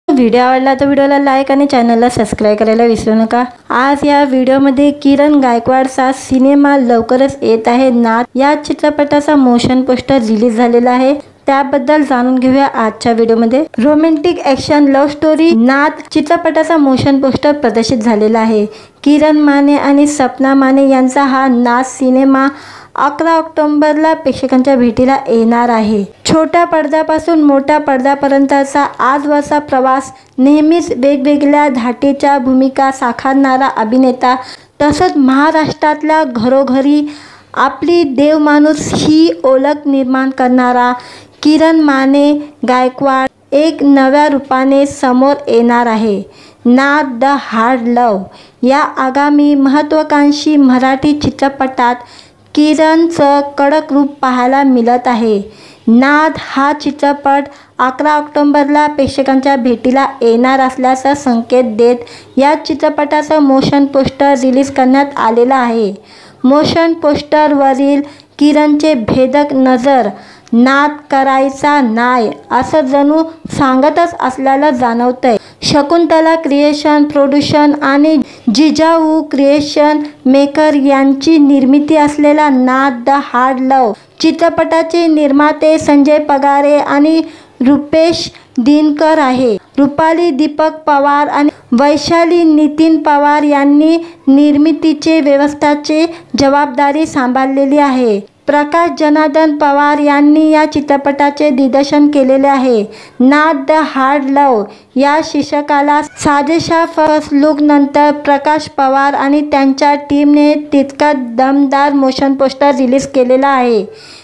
व्हिडिओ आवडला तर व्हिडिओला लाईक आणि चॅनलला सबस्क्राईब करायला विसरू नका। आज या व्हिडिओमध्ये किरण गायकवाडचा सिनेमा लवकरच येत आहे नाथ या चित्रपटाचा मोशन पोस्टर रिलीज झालेला आहे, त्याबद्दल जाणून घेऊया आजच्या व्हिडिओमध्ये। रोमॅन्टिक ॲक्शन लव्ह स्टोरी नाथ चित्रपटाचा मोशन पोस्टर प्रदर्शित झालेला आहे। किरण माने आणि सपना माने यांचा हा नाथ सिनेमा 11 ऑक्टोबरला प्रेक्षकांच्या भेटीला येणार आहे। छोट्या पडद्यापासून मोठ्या पडद्यापर्यंतचा आजवरचा प्रवास, नेहमीच वेगवेगळ्या धाटीच्या भूमिका साकारणारा अभिनेता, तसंच महाराष्ट्रातल्या घरोघरी आपली देवमाणूस ही ओळख निर्माण करणारा किरण माने गायकवाड एक नव्या रूपाने समोर येणार आहे। नाद द हार्ड लव्ह या आगामी महत्त्वाकांक्षी मराठी चित्रपटात किरणचं कडक रूप पाहायला मिळत आहे। नाद हा चित्रपट 11 ऑक्टोबरला प्रेक्षकांच्या भेटीला येणार असल्याचा संकेत देत या चित्रपटाचं मोशन पोस्टर रिलीज करण्यात आलेलं आहे। मोशन पोस्टरवरील किरणचे भेदक नजर नाद करायचा नाय असं जणू सांगतच असल्याला जाणवतंय। शकुंतला क्रिएशन प्रोडक्शन आणि जिजाऊ क्रिएशन मेकर यांची निर्मिती असलेला नाद द हार्ड लव्ह चित्रपटाचे निर्माते संजय पगारे आणि रुपेश दिनकर आहे। रुपाली दीपक पवार आणि वैशाली नितीन पवार यांनी निर्मितीचे व्यवस्थापनाची जबाबदारी सांभाळलेली आहे। प्रकाश जनार्दन पवार यांनी या चित्रपटाचे दिग्दर्शन केलेले आहे। नाद द हार्ड लव्ह या शीर्षकाला साजेशा फर्स्ट लुक नंतर प्रकाश पवार आणि त्यांच्या टीमने तितका दमदार मोशन पोस्टर रिलीज केलेला आहे।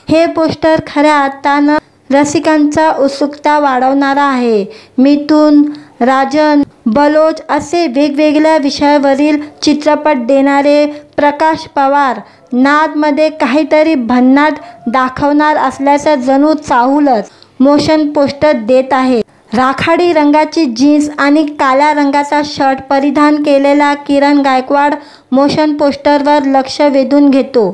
हे पोस्टर खऱ्या अर्थानं रसिकांचा उत्सुकता वाढवणारा आहे। मिथुन, राजन, बलोच असे वेगवेगळ्या विषयावरील चित्रपट देणारे प्रकाश पवार नादमध्ये काहीतरी भन्नाट दाखवणार असल्याचं जणू चाहूलच मोशन पोस्टर देत आहे। राखाडी रंगाची जीन्स आणि काळ्या रंगाचा शर्ट परिधान केलेला किरण गायकवाड मोशन पोस्टरवर लक्ष वेधून घेतो।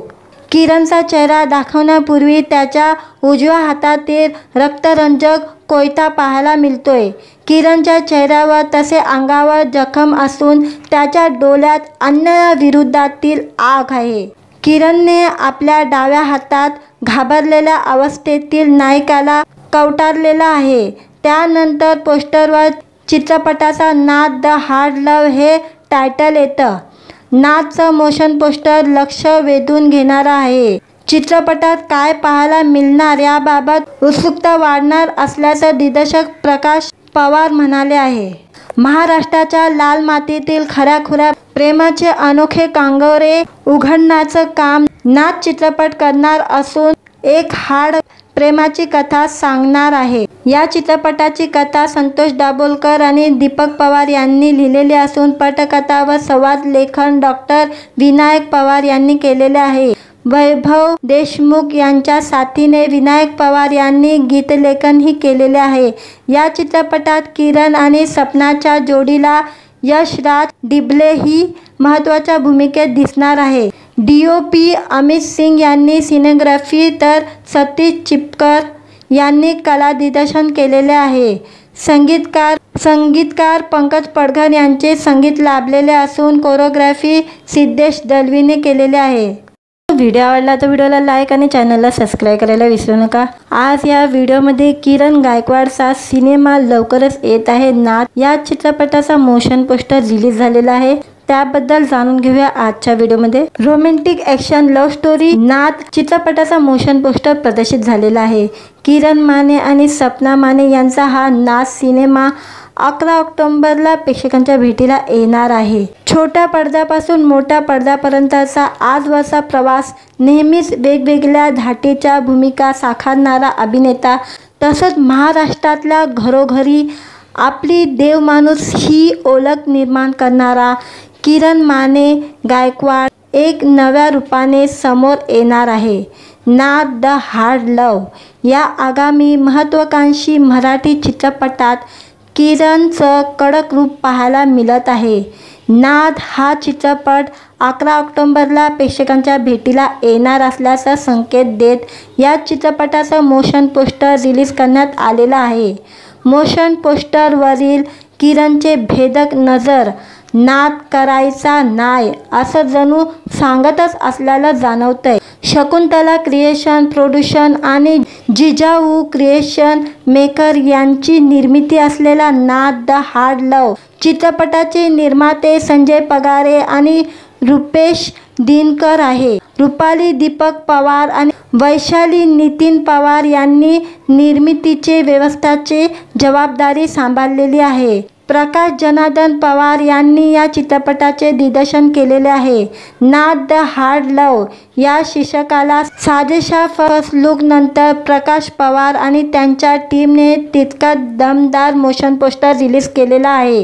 किरणचा चेहरा दाखवण्यापूर्वी त्याच्या उजव्या हातातील रक्तरंजक कोयता पाहायला मिळतोय। किरणच्या चेहऱ्यावर तसे अंगावर जखम असून त्याच्या डोळ्यात अन्यायाविरोधातील आग आहे। किरणने आपल्या डाव्या हातात घाबरलेल्या अवस्थेतील नायकाला कवटारलेला आहे। त्यानंतर पोस्टरवर चित्रपटाचा नाद द हार्ड लव्ह हे टायटल येतं। नादचं मोशन पोस्टर लक्ष वेधून घेणारं आहे। चित्रपटात काय पाहायला मिळणार याबाबत उत्सुकता वाढणार असल्याचं दिग्दर्शक प्रकाश पवार म्हणाले आहे। महाराष्ट्राच्या लाल मातीतील खऱ्याखुऱ्या प्रेमाचे अनोखे कांगोरे उघडण्याचं काम नाद चित्रपट करणार असून एक हार्ड प्रेमाची कथा सांगणार आहे। या चित्रपटाची कथा संतोष दाभोलकर आणि दीपक पवार यांनी लिहिलेली असून पटकथा व संवाद लेखन डॉक्टर विनायक पवार यांनी केलेले आहे। वैभव देशमुख यांच्या साथीने विनायक पवार यांनी गीतलेखनही केलेले आहे। या चित्रपटात किरण आणि सपनाच्या जोडीला यशराज डिबले ही महत्त्वाच्या भूमिकेत दिसणार आहे। DOP अमित सिंग यांनी सिनेग्राफी तर सतीश चिपकर यांनी कला दिग्दर्शन केलेले आहे। संगीतकार पंकज पडघर यांचे संगीत लाभलेले असून कोरिओग्राफी सिद्धेश दलवीने केलेले आहे। व्हिडिओ आवडला तर व्हिडिओला लाईक आणि चॅनलला सबस्क्राईब करायला विसरू नका। आज या व्हिडिओमध्ये किरण गायकवाडचा सिनेमा लवकरच येत आहे नाद या चित्रपटाचा मोशन पोस्टर रिलीज झालेला आहे। त्याबद्दल जाणून घेऊया आजच्या व्हिडिओमध्ये। रोमॅन्टिक ॲक्शन लव्ह स्टोरी नाद चित्रपटाचा मोशन पोस्टर प्रदर्शित झालेला आहे। किरण माने आणि सपना माने यांचा हा नाद सिनेमा 11 ऑक्टोबरला प्रेक्षकांच्या भेटीला येणार आहे। छोट्या पडद्यापासून मोठ्या पडद्यापर्यंतचा आजवरचा प्रवास, नेहमीच वेगवेगळ्या धाटीच्या भूमिका साकारणारा अभिनेता, तसंच महाराष्ट्रातल्या घरोघरी आपली देवमाणूस ही ओळख निर्माण करणारा किरण माने गायकवाड एक नव्या रूपाने समोर येणार आहे। नाद द हार्ड लव्ह या आगामी महत्त्वाकांक्षी मराठी चित्रपटात किरणचं कडक रूप पाहायला मिळत आहे। नाद हा चित्रपट 11 ऑक्टोबरला प्रेक्षकांच्या भेटीला येणार असल्याचा संकेत देत या चित्रपटाचं मोशन पोस्टर रिलीज करण्यात आलेलं आहे। मोशन पोस्टरवरील किरणचे भेदक नजर नाद करायचा नाय असं जणू सांगतच असल्याला जाणवतंय। शकुंतला क्रिएशन प्रोडक्शन आणि जिजाऊ क्रिएशन मेकर यांची निर्मिती असलेला नाद द हार्ड लव्ह चित्रपटाचे निर्माते संजय पगारे आणि रुपेश दिनकर आहे। रुपाली दीपक पवार आणि वैशाली नितीन पवार यांनी निर्मितीचे व्यवस्थापनाची जबाबदारी सांभाळलेली आहे। प्रकाश जनार्दन पवार यांनी या चित्रपटाचे दिग्दर्शन केलेले आहे। नाद द हार्ड लव या शीर्षकाला साजेशा फर्स्ट लुक नंतर प्रकाश पवार आणि त्यांच्या टीमने तितका दमदार मोशन पोस्टर रिलीज केलेला आहे।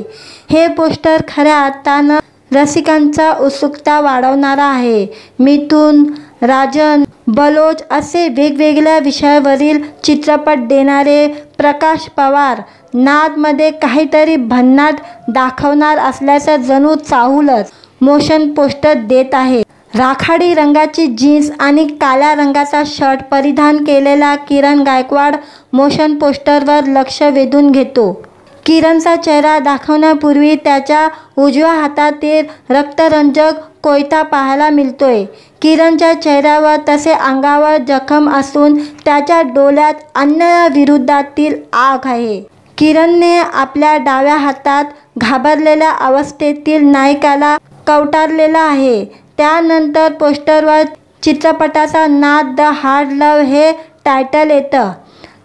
हे पोस्टर खऱ्या अर्थानं रसिकांचा उत्सुकता वाढवणारा आहे। मिथुन, राजन, बलोच असे वेगवेगळ्या विषयावरील चित्रपट देणारे प्रकाश पवार नादमध्ये काहीतरी भन्नाट दाखवणार असल्याचं जणू चाहूलच मोशन पोस्टर देत आहे। राखाडी रंगाची जीन्स आणि काळ्या रंगाचा शर्ट परिधान केलेला किरण गायकवाड मोशन पोस्टरवर लक्ष वेधून घेतो। किरणचा चेहरा दाखवण्यापूर्वी त्याच्या उजव्या हातातील रक्तरंजक कोयता पाहायला मिळतोय। किरणच्या चेहऱ्यावर तसे अंगावर जखम असून त्याच्या डोळ्यात अन्यायाविरोधातील आग आहे। किरणने आपल्या डाव्या हातात घाबरलेल्या अवस्थेतील नायकाला कवटारलेला आहे। त्यानंतर पोस्टरवर चित्रपटाचा नाद द हार्ड लव हे टायटल येतं।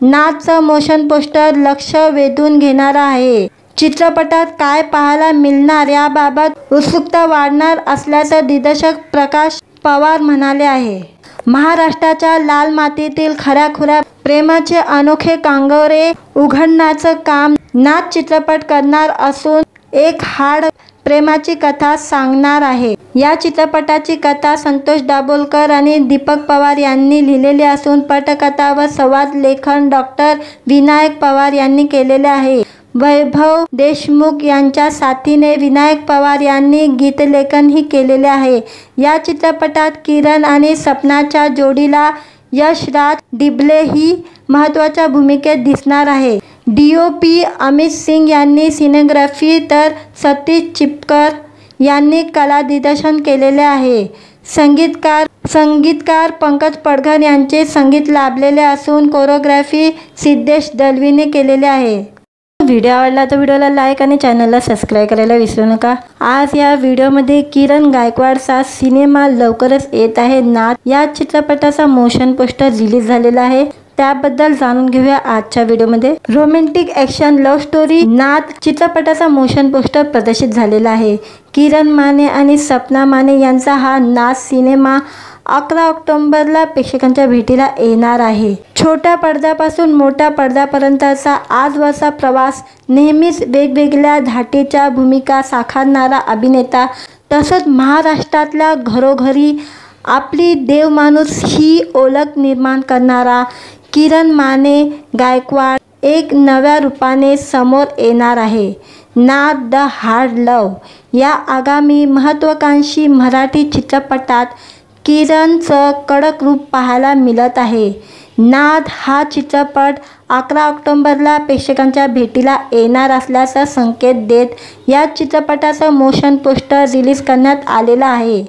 नादचं मोशन पोस्टर लक्ष वेधून घेणारं आहे। चित्रपटात काय पाहायला मिळणार याबाबत उत्सुकता वाढणार असल्याचं दिग्दर्शक प्रकाश पवार म्हणाले आहे। महाराष्ट्राच्या लाल मातीतील खऱ्याखुऱ्या प्रेमाचे अनोखे कांगोरे उघडण्याचं काम नाद चित्रपट करणार असून एक हार्ड प्रेमाची कथा सांगणार आहे। या चित्रपटाची कथा संतोष दाभोलकर आणि दीपक पवार यांनी लिहिलेली असून पटकथा व संवाद लेखन डॉक्टर विनायक पवार यांनी केलेले आहे। वैभव देशमुख यांच्या साथीने विनायक पवार यांनी गीतलेखनही केलेले आहे। या चित्रपटात किरण आणि सपनाच्या जोडीला यशराज डिबले ही महत्त्वाच्या भूमिकेत दिसणार आहे। DOP अमित सिंग यांनी सिनेग्राफी तर सतीश चिपकर यांनी कला दिग्दर्शन केलेले आहे। संगीतकार पंकज पडघर यांचे संगीत लाभलेले असून कोरिओग्राफी सिद्धेश दलवीने केलेले आहे। व्हिडिओ आवडला तर व्हिडिओला लाईक आणि चॅनलला सबस्क्राईब करायला विसरू नका। आज या व्हिडिओमध्ये किरण गायकवाडचा सिनेमा लवकरच येत आहे नाद या चित्रपटाचा मोशन पोस्टर रिलीज झालेला आहे। त्याबद्दल जाणून घेऊया आजच्या व्हिडिओमध्ये। रोमॅन्टिक ॲक्शन लव्ह स्टोरी नाद चित्रपटाचा मोशन पोस्टर प्रदर्शित झालेला आहे। किरण माने आणि सपना माने यांचा हा नाद सिनेमा 11 ऑक्टोबरला प्रेक्षकांच्या भेटीला येणार आहे। छोट्या पडद्यापासून मोठ्या पडद्यापर्यंतचा आजवरचा प्रवास नेहमीच वेगवेगळ्या धाटीच्या भूमिका साकारणारा अभिनेता तसंच महाराष्ट्रातल्या घरोघरी आपली देवमाणूस ही ओळख निर्माण करणारा किरण माने गायकवाड एक नव्या रूपाने समोर येणार आहे। नाद द हार्ड लव या आगामी महत्त्वाकांक्षी मराठी चित्रपटात किरणचं कडक रूप पाहायला मिळत आहे। नाद हा चित्रपट 11 ऑक्टोबरला प्रेक्षकांच्या भेटीला येणार असल्याचा संकेत देत या चित्रपटाचं मोशन पोस्टर रिलीज करण्यात आलेलं आहे।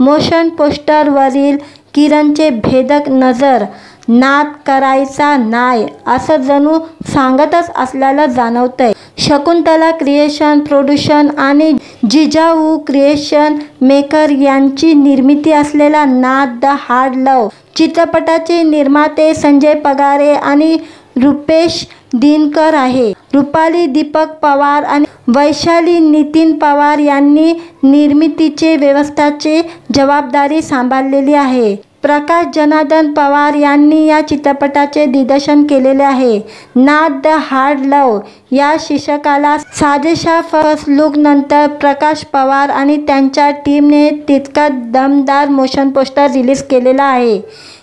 मोशन पोस्टरवरील किरणचे भेदक नजर नाद करायचा नाही असं जणू सांगतच असल्याला जाणवतंय। शकुंतला क्रिएशन प्रोडक्शन आणि जिजाऊ क्रिएशन मेकर यांची निर्मिती असलेला नाद द हार्ड लव चित्रपटाचे निर्माते संजय पगारे आणि रुपेश दिनकर आहे। रुपाली दीपक पवार आणि वैशाली नितीन पवार यांनी निर्मितीचे व्यवस्थापनाची जबाबदारी सांभाळलेली आहे। प्रकाश जनार्दन पवार यांनी या चित्रपटाचे दिग्दर्शन केलेले आहे। नाद द हार्ड लव या शीर्षकाला साजेशा फर्स्ट लुक नंतर प्रकाश पवार आणि त्यांच्या टीमने तितका दमदार मोशन पोस्टर रिलीज केलेला आहे।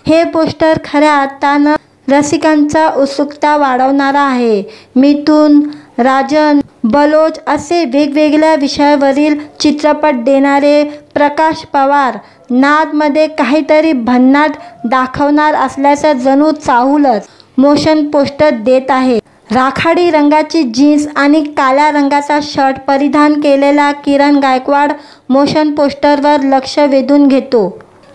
हे पोस्टर खऱ्या अर्थानं रसिकांचा उत्सुकता वाढवणारा आहे। मिथुन, राजन, बलोच असे वेगवेगळ्या विषयावरील चित्रपट देणारे प्रकाश पवार नादमध्ये काहीतरी भन्नाट दाखवणार असल्याचं जणू चाहूलच मोशन पोस्टर देत आहे। राखाडी रंगाची जीन्स आणि काळ्या रंगाचा शर्ट परिधान केलेला किरण गायकवाड मोशन पोस्टरवर लक्ष वेधून घेतो।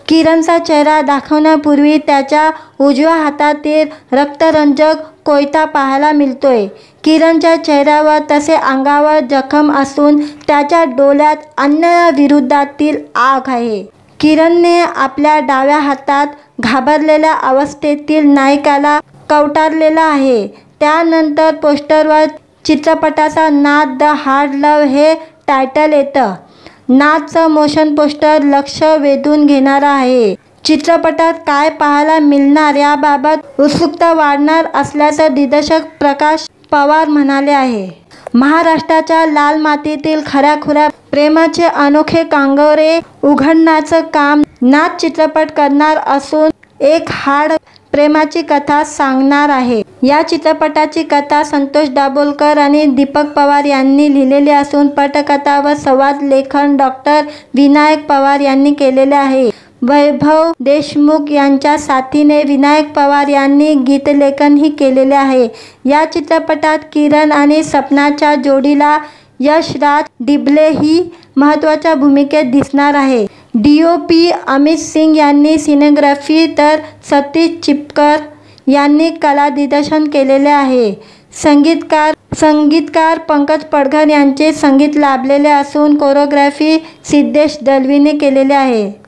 किरणचा चेहरा दाखवण्यापूर्वी त्याच्या उजव्या हातातील रक्तरंजक कोयता पाहायला मिळतोय। किरणच्या चेहऱ्यावर तसे अंगावर जखम असून त्याच्या डोळ्यात अन्यायाविरोधातील आग आहे। किरणने आपल्या डाव्या हातात घाबरलेल्या अवस्थेतील नायकाला कवटारलेला आहे. त्यानंतर पोस्टरवर चित्रपटाचा नाद द हार्ड लव्ह हे टायटल येतं. नादचं मोशन पोस्टर लक्ष वेधून घेणारं आहे. चित्रपटात काय पाहायला मिळणार याबाबत उत्सुकता वाढणार असल्याचं दिग्दर्शक प्रकाश पवार म्हणाले आहे. महाराष्ट्राच्या लाल मातीतील खऱ्याखुऱ्या प्रेमाचे अनोखे कांगोरे उघडण्याचं काम नाद चित्रपट करणार असून एक हार्ड प्रेमाची कथा सांगणार आहे. या चित्रपटाची कथा संतोष दाभोलकर आणि दीपक पवार यांनी लिहिलेली असून पटकथा व संवाद लेखन डॉक्टर विनायक पवार यांनी केलेले आहे. वैभव देशमुख यांच्या साथीने विनायक पवार यांनी गीतलेखनही केलेले आहे. या चित्रपटात किरण आणि सपनाच्या जोडीला यशराज डिबले ही महत्त्वाच्या भूमिकेत दिसणार आहे. DOP अमित सिंग यांनी सिनेग्राफी तर सतीश चिपकर यांनी कला दिग्दर्शन केलेले आहे. संगीतकार पंकज पडघर यांचे संगीत लाभलेले असून कोरिओग्राफी सिद्धेश दलवीने केलेले आहे.